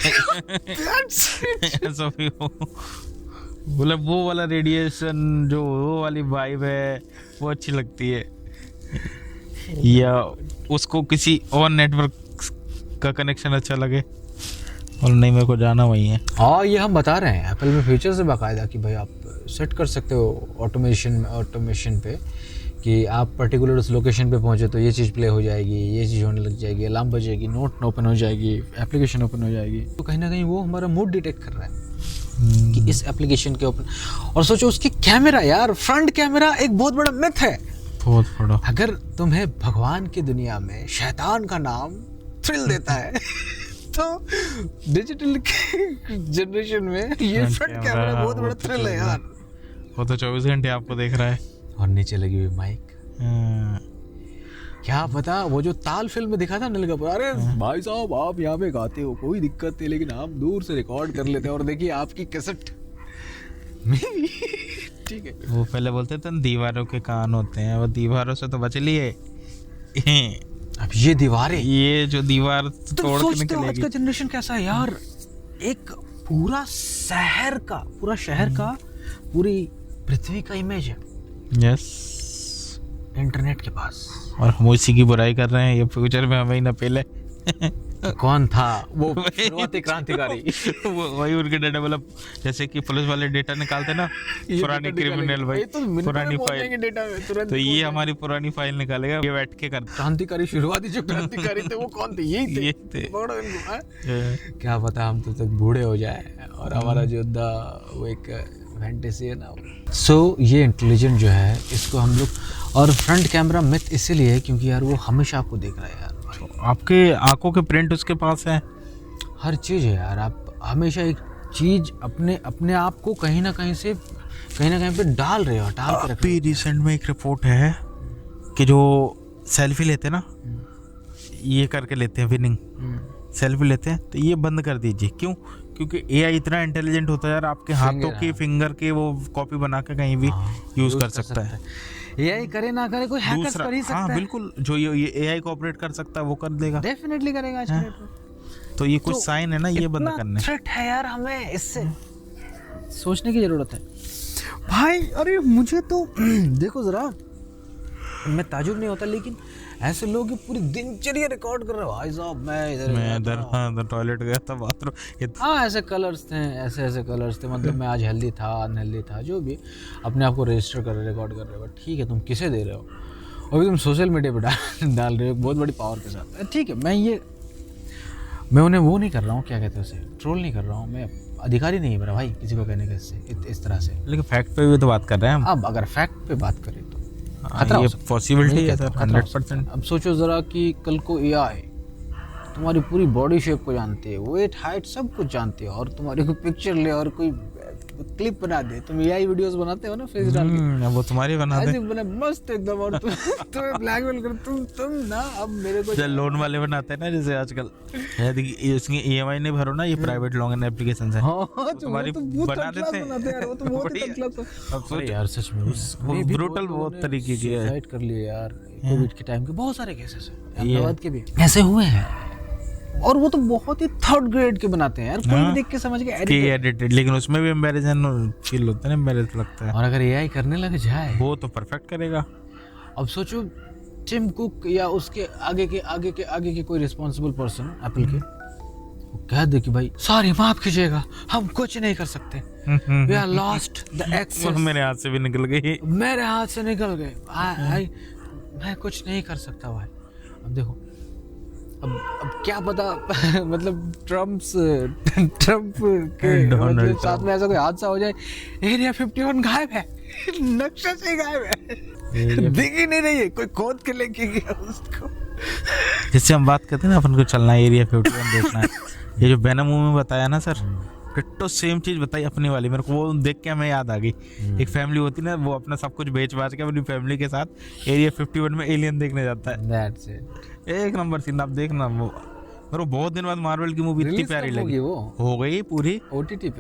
ऐसा भी हो, मतलब वो वाला रेडिएशन, जो वो वाली वाइब है वो अच्छी लगती है, या उसको किसी और नेटवर्क का कनेक्शन अच्छा लगे, और नहीं मेरे को जाना वही है। हाँ, ये हम बता रहे हैं एप्पल में फीचर से बाकायदा कि भाई आप सेट कर सकते हो ऑटोमेशन पे, कि आप पर्टिकुलर उस लोकेशन पे पहुंचे तो ये चीज़ प्ले हो जाएगी, ये चीज़ होने लग जाएगी, अलार्म बजेगी, नोट ओपन हो जाएगी, एप्लीकेशन ओपन हो जाएगी। तो कहीं ना कहीं वो हमारा मूड डिटेक्ट कर रहा है कि इस एप्लीकेशन के ओपन। और सोचो उसकी कैमरा, यार फ्रंट कैमरा एक बहुत बड़ा मिथ है, बहुत बड़ा। अगर तुम्हें भगवान की दुनिया में शैतान का नाम थ्रिल देता है तो डिजिटल जनरेशन में ये फ्रंट कैमरा बहुत बड़ा थ्रिल है यार। वो तो 24 घंटे आपको देख रहा है, और नीचे लगी हुई माइक। क्या पता वो जो ताल फिल्म में दिखा था अनिल कपूर, अरे भाई साहब आप यहाँ पे गाते हो कोई दिक्कत नहीं, लेकिन आप दूर से रिकॉर्ड कर लेते हैं और देखिए आपकी कैसेट में भी ठीक है। वो पहले बोलते थे दीवारों के कान होते हैं, वो दीवारों से तो बच लिए, अब ये दीवारें, ये जो दीवार तुम तोड़ के सोचते हो आज निकलेगी। का जनरेशन कैसा है यार, एक पूरा शहर का पूरी पृथ्वी का इमेज है यस, इंटरनेट के पास। और हम उसी की बुराई कर रहे हैं। ये फ्यूचर में हमें ही ना पहले कौन था वो शुरुआती क्रांतिकारी? वही उनके डेटा, मतलब जैसे कि पुलिस वाले डेटा निकालते ना, पुरानी क्रिमिनल भाई, पुरानी फाइल, तो ये हमारी पुरानी फाइल निकालेगा, ये बैठ के करता। क्रांतिकारी, शुरुआती जो क्रांतिकारी थे वो कौन थे? यही थे। पकड़ो इनको, हाँ? क्या पता हम तो तक बूढ़े हो जाए और हमारा जो वो एक फैंटेसी है ना। सो ये इंटेलिजेंट जो है, इसको हम लोग, और फ्रंट कैमरा मिथ इसीलिए है क्योंकि यार वो हमेशा आपको देख रहा है यार। आपके आंखों के प्रिंट उसके पास है, हर चीज़ है यार। आप हमेशा एक चीज़ अपने आप को कहीं ना कहीं पे डाल रहे हो, टाल के रख रहे अभी रिसेंट में एक रिपोर्ट है कि जो सेल्फी लेते हैं ना, ये करके लेते हैं विनिंग सेल्फी लेते हैं, तो ये बंद कर दीजिए। क्यों? क्योंकि एआई इतना इंटेलिजेंट होता है यार, आपके हाथों की फिंगर के वो कॉपी बना के कहीं भी यूज कर सकता है। एआई करे ना करे, कोई हैकर्स कर ही सकता है। हाँ बिल्कुल, जो ये एआई को ऑपरेट कर सकता है वो कर देगा, डेफिनेटली करेगा आज के डेट में। तो ये कुछ साइन है ना, ये बंद करने। थ्रेट है यार, हमें इससे सोचने की जरूरत है भाई। अरे मुझे तो देखो जरा, मैं ताजुब नहीं होता, लेकिन ऐसे लोग पूरी दिनचर्या रिकॉर्ड कर रहे हो। भाई साहब मैं इधर टॉयलेट गया था, बाथरूम, हाँ ऐसे कलर्स थे, ऐसे कलर्स थे, मतलब मैं आज हेल्दी था अनहेल्दी था, जो भी अपने आप को रजिस्टर कर रहे, रिकॉर्ड कर रहे हो। ठीक है, तुम किसे दे रहे हो? अभी तुम सोशल मीडिया पे डाल रहे हो बहुत बड़ी पावर के साथ। ठीक है, मैं उन्हें वो नहीं कर रहा हूँ, क्या कहते हैं उसे, ट्रोल नहीं कर रहा हूँ। मैं अधिकारी नहीं है मेरा भाई किसी को कहने का इस तरह से। लेकिन फैक्ट पे भी तो बात कर रहे हैं हम। अब अगर फैक्ट पे बात करें तो ये पॉसिबिलिटी है सर, 100%। अब सोचो जरा कि कल को एआई तुम्हारी पूरी बॉडी शेप को जानते हैं, वेट हाइट सब कुछ जानते हो, और तुम्हारी कोई पिक्चर ले और कोई क्लिप बना दे। तुम एआई वीडियोस बनाते हो ना फेस डाल के, वो तुम्हारी बना दे, ऐसे बने मस्त एकदम, और तुम्हें ब्लैकमेल कर, तुम ना अब मेरे को जो लोन वाले बनाते हैं ना, जैसे आजकल इसकी ईएमआई नहीं भरो ना, ये प्राइवेट लोन एप्लीकेशन है, तुम्हारी बना देते हैं। वो तो बहुत यार सच में वो ब्रूटल बहुत तरीके की है। सुसाइड कर लिए यार कोविड के टाइम के, बहुत सारे केसेस हैं, अहमदाबाद के भी ऐसे हुए हैं, और वो तो बहुत ही थर्ड ग्रेड के बनाते हैं यार, कोई भी देख के समझ के एडिटेड, लेकिन उसमें भी एम्बैरेसिंग फील होता है ना, एम्बैरेस लगता है। और अगर एआई करने लग जाए वो तो परफेक्ट करेगा। अब सोचो टिम कुक या उसके आगे के कोई रिस्पांसिबल पर्सन एप्पल के, वो कह दे कि भाई सॉरी माफ कीजिएगा, हम कुछ नहीं कर सकते, we are lost the access, मेरे हाथ से भी निकल गई, मैं कुछ नहीं कर सकता भाई। अब देखो, अब क्या पता मतलब ट्रम्प के मतलब साथ में ऐसा कोई हादसा हो जाए, एरिया 51 गायब है, नक्शा से गायब है, दिख ही नहीं रही है, कोई खोद के लेके गया उसको। जिससे हम बात करते हैं ना, अपन को चलना है एरिया 51 देखना है। ये जो वेनम मूवी में बताया ना सर, डिट्टो सेम चीज बताई अपनी वाली, मेरे को वो देख के हमें याद आ गई। एक फैमिली होती ना, वो अपना सब कुछ बेच बाच के अपनी फैमिली के साथ एरिया 51 में एलियन देखने जाता है। That's it. एक नंबर सीन, आप देखना। वो मेरे को बहुत दिन बाद मार्वल की मूवी इतनी प्यारी लगी। वो हो गई पूरी ओटीटी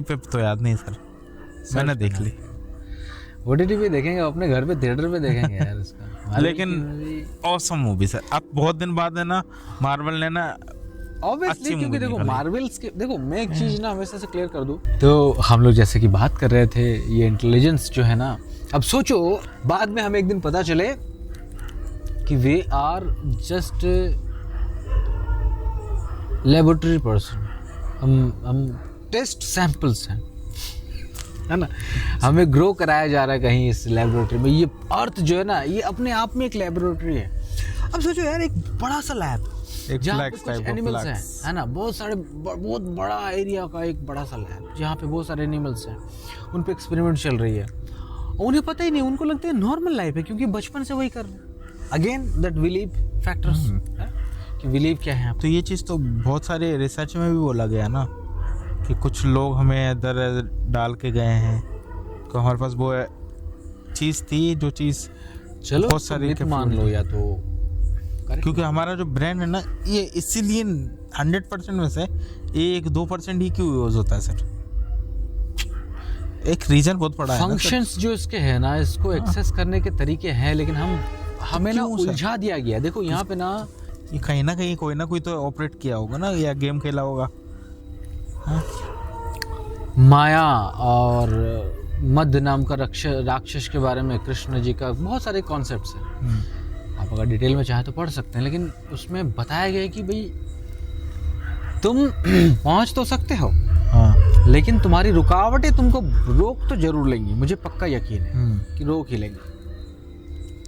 पे तो याद नहीं सर, मैंने देख ली। ओटीटी पे देखेंगे, अपने घर पे थिएटर पे देखेंगे यार उसका। लेकिन ऑसम मूवी सर। अब बहुत दिन बाद है ना मार्वल ने ना, ऑब्वियसली, क्योंकि देखो मार्वल्स के, देखो मैं एक चीज ना हमेशा से क्लियर कर दूं, तो हम लोग जैसे कि बात कर रहे थे ये इंटेलिजेंस जो है ना, अब सोचो बाद में हमें एक दिन पता चले कि वे आर जस्ट लेबोरेटरी पर्सन, हम टेस्ट सैंपल्स हैं, है ना, हमें ग्रो कराया जा रहा है कहीं इस लेबोरेटरी में। ये अर्थ जो है ना, ये अपने आप में एक लेबोरेटरी है। अब सोचो यार, एक बड़ा सा लैब जहाँ पे कुछ एनिमल्स हैं, है ना, बहुत बड़ा एरिया का एक बड़ा सा लैब जहाँ पे बहुत सारे एनिमल्स हैं, उन पे एक्सपेरिमेंट चल रही है, उन्हें पता ही नहीं, उनको लगता है नॉर्मल लाइफ है क्योंकि बचपन से वही कर रहे हैं। अगेन दैट बिलीव फैक्टर्स, कि बिलीव क्या है। तो ये चीज़ तो बहुत सारे रिसर्च में भी बोला गया ना, कि कुछ लोग हमें इधर डाल के गए हैं, तो हमारे पास वो चीज़ थी, जो चीज़ चलो बहुत सारी मान लो, या तो क्योंकि हमारा जो ब्रेन है ना, ये इसीलिए 100% में से 1-2% ही क्यों यूज होता है सर। एक रीजन बहुत बड़ा है, फंक्शंस जो इसके है ना, इसको एक्सेस करने के तरीके हैं, लेकिन हमें ना उलझा दिया गया। देखो यहाँ पे ना ये कहीं ना कहीं कोई ना कोई तो ऑपरेट किया होगा ना, या गेम खेला होगा। माया और मद नाम का राक्षस के बारे में कृष्ण जी का बहुत सारे कॉन्सेप्ट्स हैं। आप अगर डिटेल में चाहे तो पढ़ सकते हैं, लेकिन उसमें बताया गया है कि भाई तुम पहुंच तो सकते हो, लेकिन तुम्हारी रुकावटें तुमको रोक तो जरूर लेंगी। मुझे पक्का यकीन है कि रोक ही लेंगी।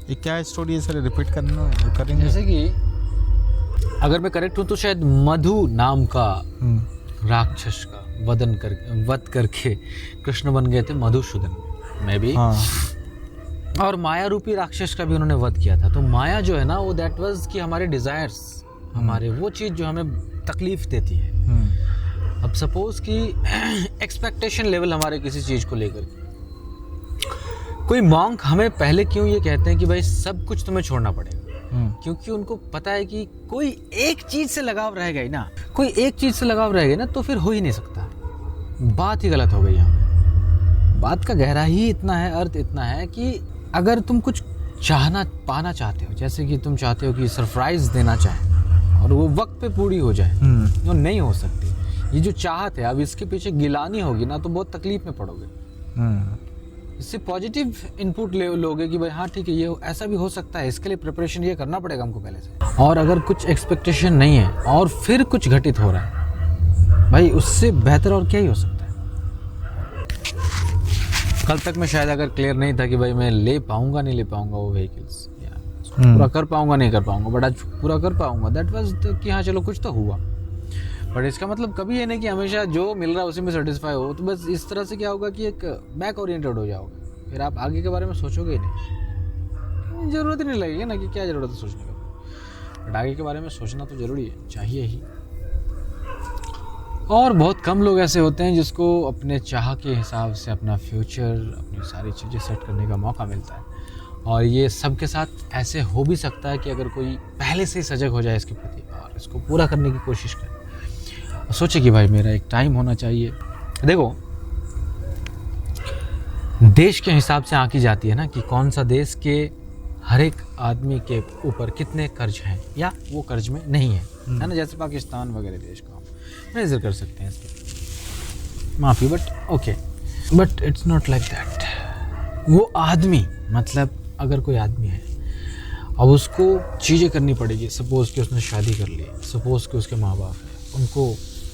ये क्या स्टोरी है सर, रिपीट करना करेंगे? जैसे कि अगर मैं करेक्ट हूँ तो शायद मधु नाम का राक्षस का वध करके कृष्ण बन गए थे मधुसूदन में भी। और माया रूपी राक्षस का भी उन्होंने वध किया था। तो माया जो है ना वो दैट वाज कि हमारे डिजायर्स, हमारे वो चीज़ जो हमें तकलीफ देती है। अब सपोज कि एक्सपेक्टेशन लेवल हमारे किसी चीज़ को लेकर कोई मॉन्क हमें पहले क्यों ये कहते हैं कि भाई सब कुछ तुम्हें छोड़ना पड़ेगा, क्योंकि उनको पता है कि कोई एक चीज़ से लगाव रहेगा ही ना, कोई एक चीज़ से लगाव रहेगा ना तो फिर हो ही नहीं सकता। बात ही गलत हो गई यहाँ पे। बात का गहरा ही इतना है, अर्थ इतना है कि अगर तुम कुछ पाना चाहते हो, जैसे कि तुम चाहते हो कि सरप्राइज देना चाहे और वो वक्त पे पूरी हो जाए, वो नहीं हो सकती। ये जो चाहत है, अब इसके पीछे गिलानी होगी ना तो बहुत तकलीफ में पड़ोगे। इससे पॉजिटिव इनपुट लोगे कि भाई हाँ ठीक है, ये ऐसा भी हो सकता है, इसके लिए प्रिपरेशन ये करना पड़ेगा हमको पहले से। और अगर कुछ एक्सपेक्टेशन नहीं है और फिर कुछ घटित हो रहा है, भाई उससे बेहतर और क्या ही हो सकता है। कल तक मैं शायद अगर क्लियर नहीं था कि भाई मैं ले पाऊंगा नहीं ले पाऊंगा वो व्हीकल्स, पूरा कर पाऊंगा नहीं कर पाऊंगा, बट आज पूरा कर पाऊंगा। दैट वाज कि हाँ चलो कुछ तो हुआ। बट इसका मतलब कभी ये नहीं कि हमेशा जो मिल रहा है उसी में सेटिस्फाई हो। तो बस इस तरह से क्या होगा कि एक बैक ओरिएंटेड हो जाओगे, फिर आप आगे के बारे में सोचोगे ही नहीं, ज़रूरत ही नहीं लगेगी ना कि क्या ज़रूरत है सोचने का। बट आगे के बारे में सोचना तो ज़रूरी है, चाहिए ही। और बहुत कम लोग ऐसे होते हैं जिसको अपने चाह के हिसाब से अपना फ्यूचर, अपनी सारी चीज़ें सेट करने का मौका मिलता है। और ये सबके साथ ऐसे हो भी सकता है कि अगर कोई पहले से ही सजग हो जाए इसके प्रति और इसको पूरा करने की कोशिश करे, सोचे कि भाई मेरा एक टाइम होना चाहिए। देखो देश के हिसाब से आंकी जाती है ना कि कौन सा देश के हर एक आदमी के ऊपर कितने कर्ज हैं या वो कर्ज में नहीं है, है ना। जैसे पाकिस्तान वगैरह देश को हम मेजर कर सकते हैं इसके, माफ़ी but okay, but it's not like that. वो आदमी मतलब अगर कोई आदमी है अब उसको चीज़ें करनी पड़ेगी। सपोज़ कि उसने शादी कर ली, सपोज़ कि उसके माँ बाप हैं, उनको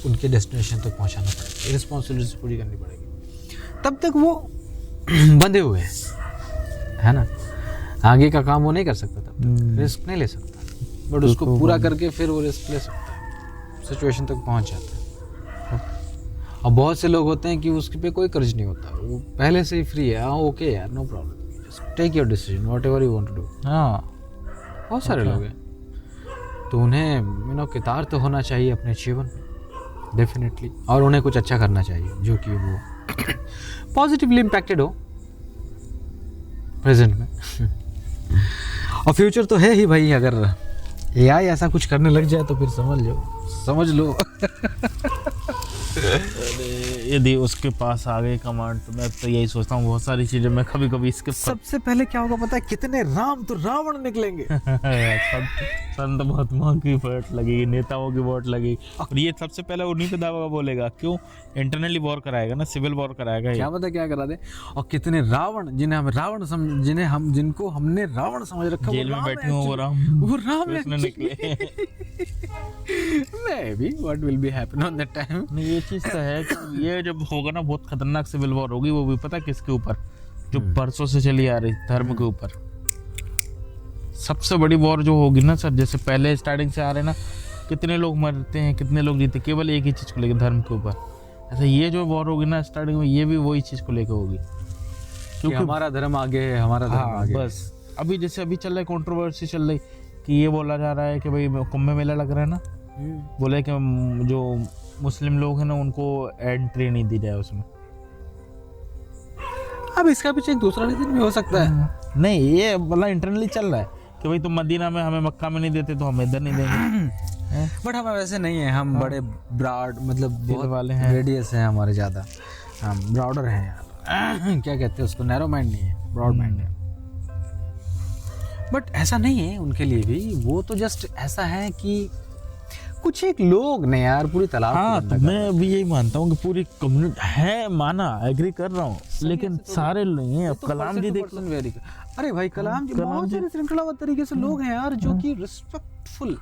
उनके डेस्टिनेशन तक पहुंचाना पड़ेगा, रिस्पॉन्सिबिलिटी पूरी करनी पड़ेगी, तब तक वो बंधे हुए हैं, है ना। आगे का काम वो नहीं कर सकता, तब रिस्क नहीं ले सकता, बट उसको पूरा करके फिर वो रिस्क ले सकता है, सिचुएशन तक पहुंच जाता है। और बहुत से लोग होते हैं कि उसके पे कोई कर्ज नहीं होता, वो पहले से ही फ्री है। हाँ ओके यार, no problem, just take your decision whatever you want to do. हाँ बहुत सारे लोग हैं, तो उन्हें कितार तो होना चाहिए अपने जीवन में डेफिनेटली, और उन्हें कुछ अच्छा करना चाहिए जो कि वो पॉजिटिवली इम्पैक्टेड हो प्रेजेंट में। और फ्यूचर तो है ही भाई, अगर एआई ऐसा कुछ करने लग जाए तो फिर समझ लो यदि उसके पास आ गए कमांड, तो मैं तो यही सोचता हूँ बहुत सारी चीजें मैं कभी इसके सबसे पहले क्या होगा पता है, कितने राम तो रावण निकलेंगे। संत महात्मा की वोट लगेगी, नेताओं की वोट लगेगी, और ये सबसे पहले उन्हीं पे दावा बोलेगा। क्यों? इंटरनली वॉर कराएगा ना, सिविल वॉर कराएगा। क्या पता क्या करा दे। और कितने रावण जिनको हमने रावण समझ रखा, जेल में बैठे हो वो राम निकले। Maybe what will be happen on that time? नहीं, ये चीज तो है कि ये जब होगा ना बहुत खतरनाक सिविल वॉर होगी। वो भी पता है किसके ऊपर? जो बरसों से चली आ रही धर्म के ऊपर। सबसे बड़ी वॉर जो होगी ना सर, जैसे पहले स्टार्टिंग से आ रहे ना, कितने लोग मरते हैं, कितने लोग जीते, केवल एक ही चीज को लेकर, धर्म के ऊपर। ऐसा ये जो वॉर होगी ना स्टार्टिंग में, ये भी वही चीज को लेकर होगी, क्योंकि हमारा धर्म आगे है, हमारा धर्म आगे। बस अभी जैसे अभी चल रहा है, कंट्रोवर्सी चल रही कि ये बोला जा रहा है कि भाई कुंभ मेला लग रहा है ना, बोले कि जो मुस्लिम लोग हैं ना उनको एंट्री नहीं दी जाए उसमें। अब इसका पीछे एक दूसरा रीजन भी हो सकता है। नहीं, ये मतलब इंटरनली चल रहा है कि भाई तुम मदीना में हमें मक्का में नहीं देते तो हम इधर नहीं देंगे। बट हम वैसे नहीं है, हम बड़े ब्रॉड मतलब बहुत वाले हैं, रेडियस है हमारे ज़्यादा, हम ब्रॉडर हैं यार। क्या कहते हैं उसको, नैरो माइंड नहीं है, ब्रॉड माइंड है। बट ऐसा नहीं है उनके लिए भी, वो तो जस्ट ऐसा है कि कुछ एक लोग ने यार पूरी तालाब हाँ, तो मैं भी यही मानता हूँ कि पूरी कम्युनिटी है, माना एग्री कर रहा हूँ, लेकिन तो सारे नहीं है। अब तो कलाम जी देख, अरे भाई कलाम जी बहुत सारे श्रृंखलाबद्ध तरीके से लोग हैं यार जो कि रिस्पेक्टफुल।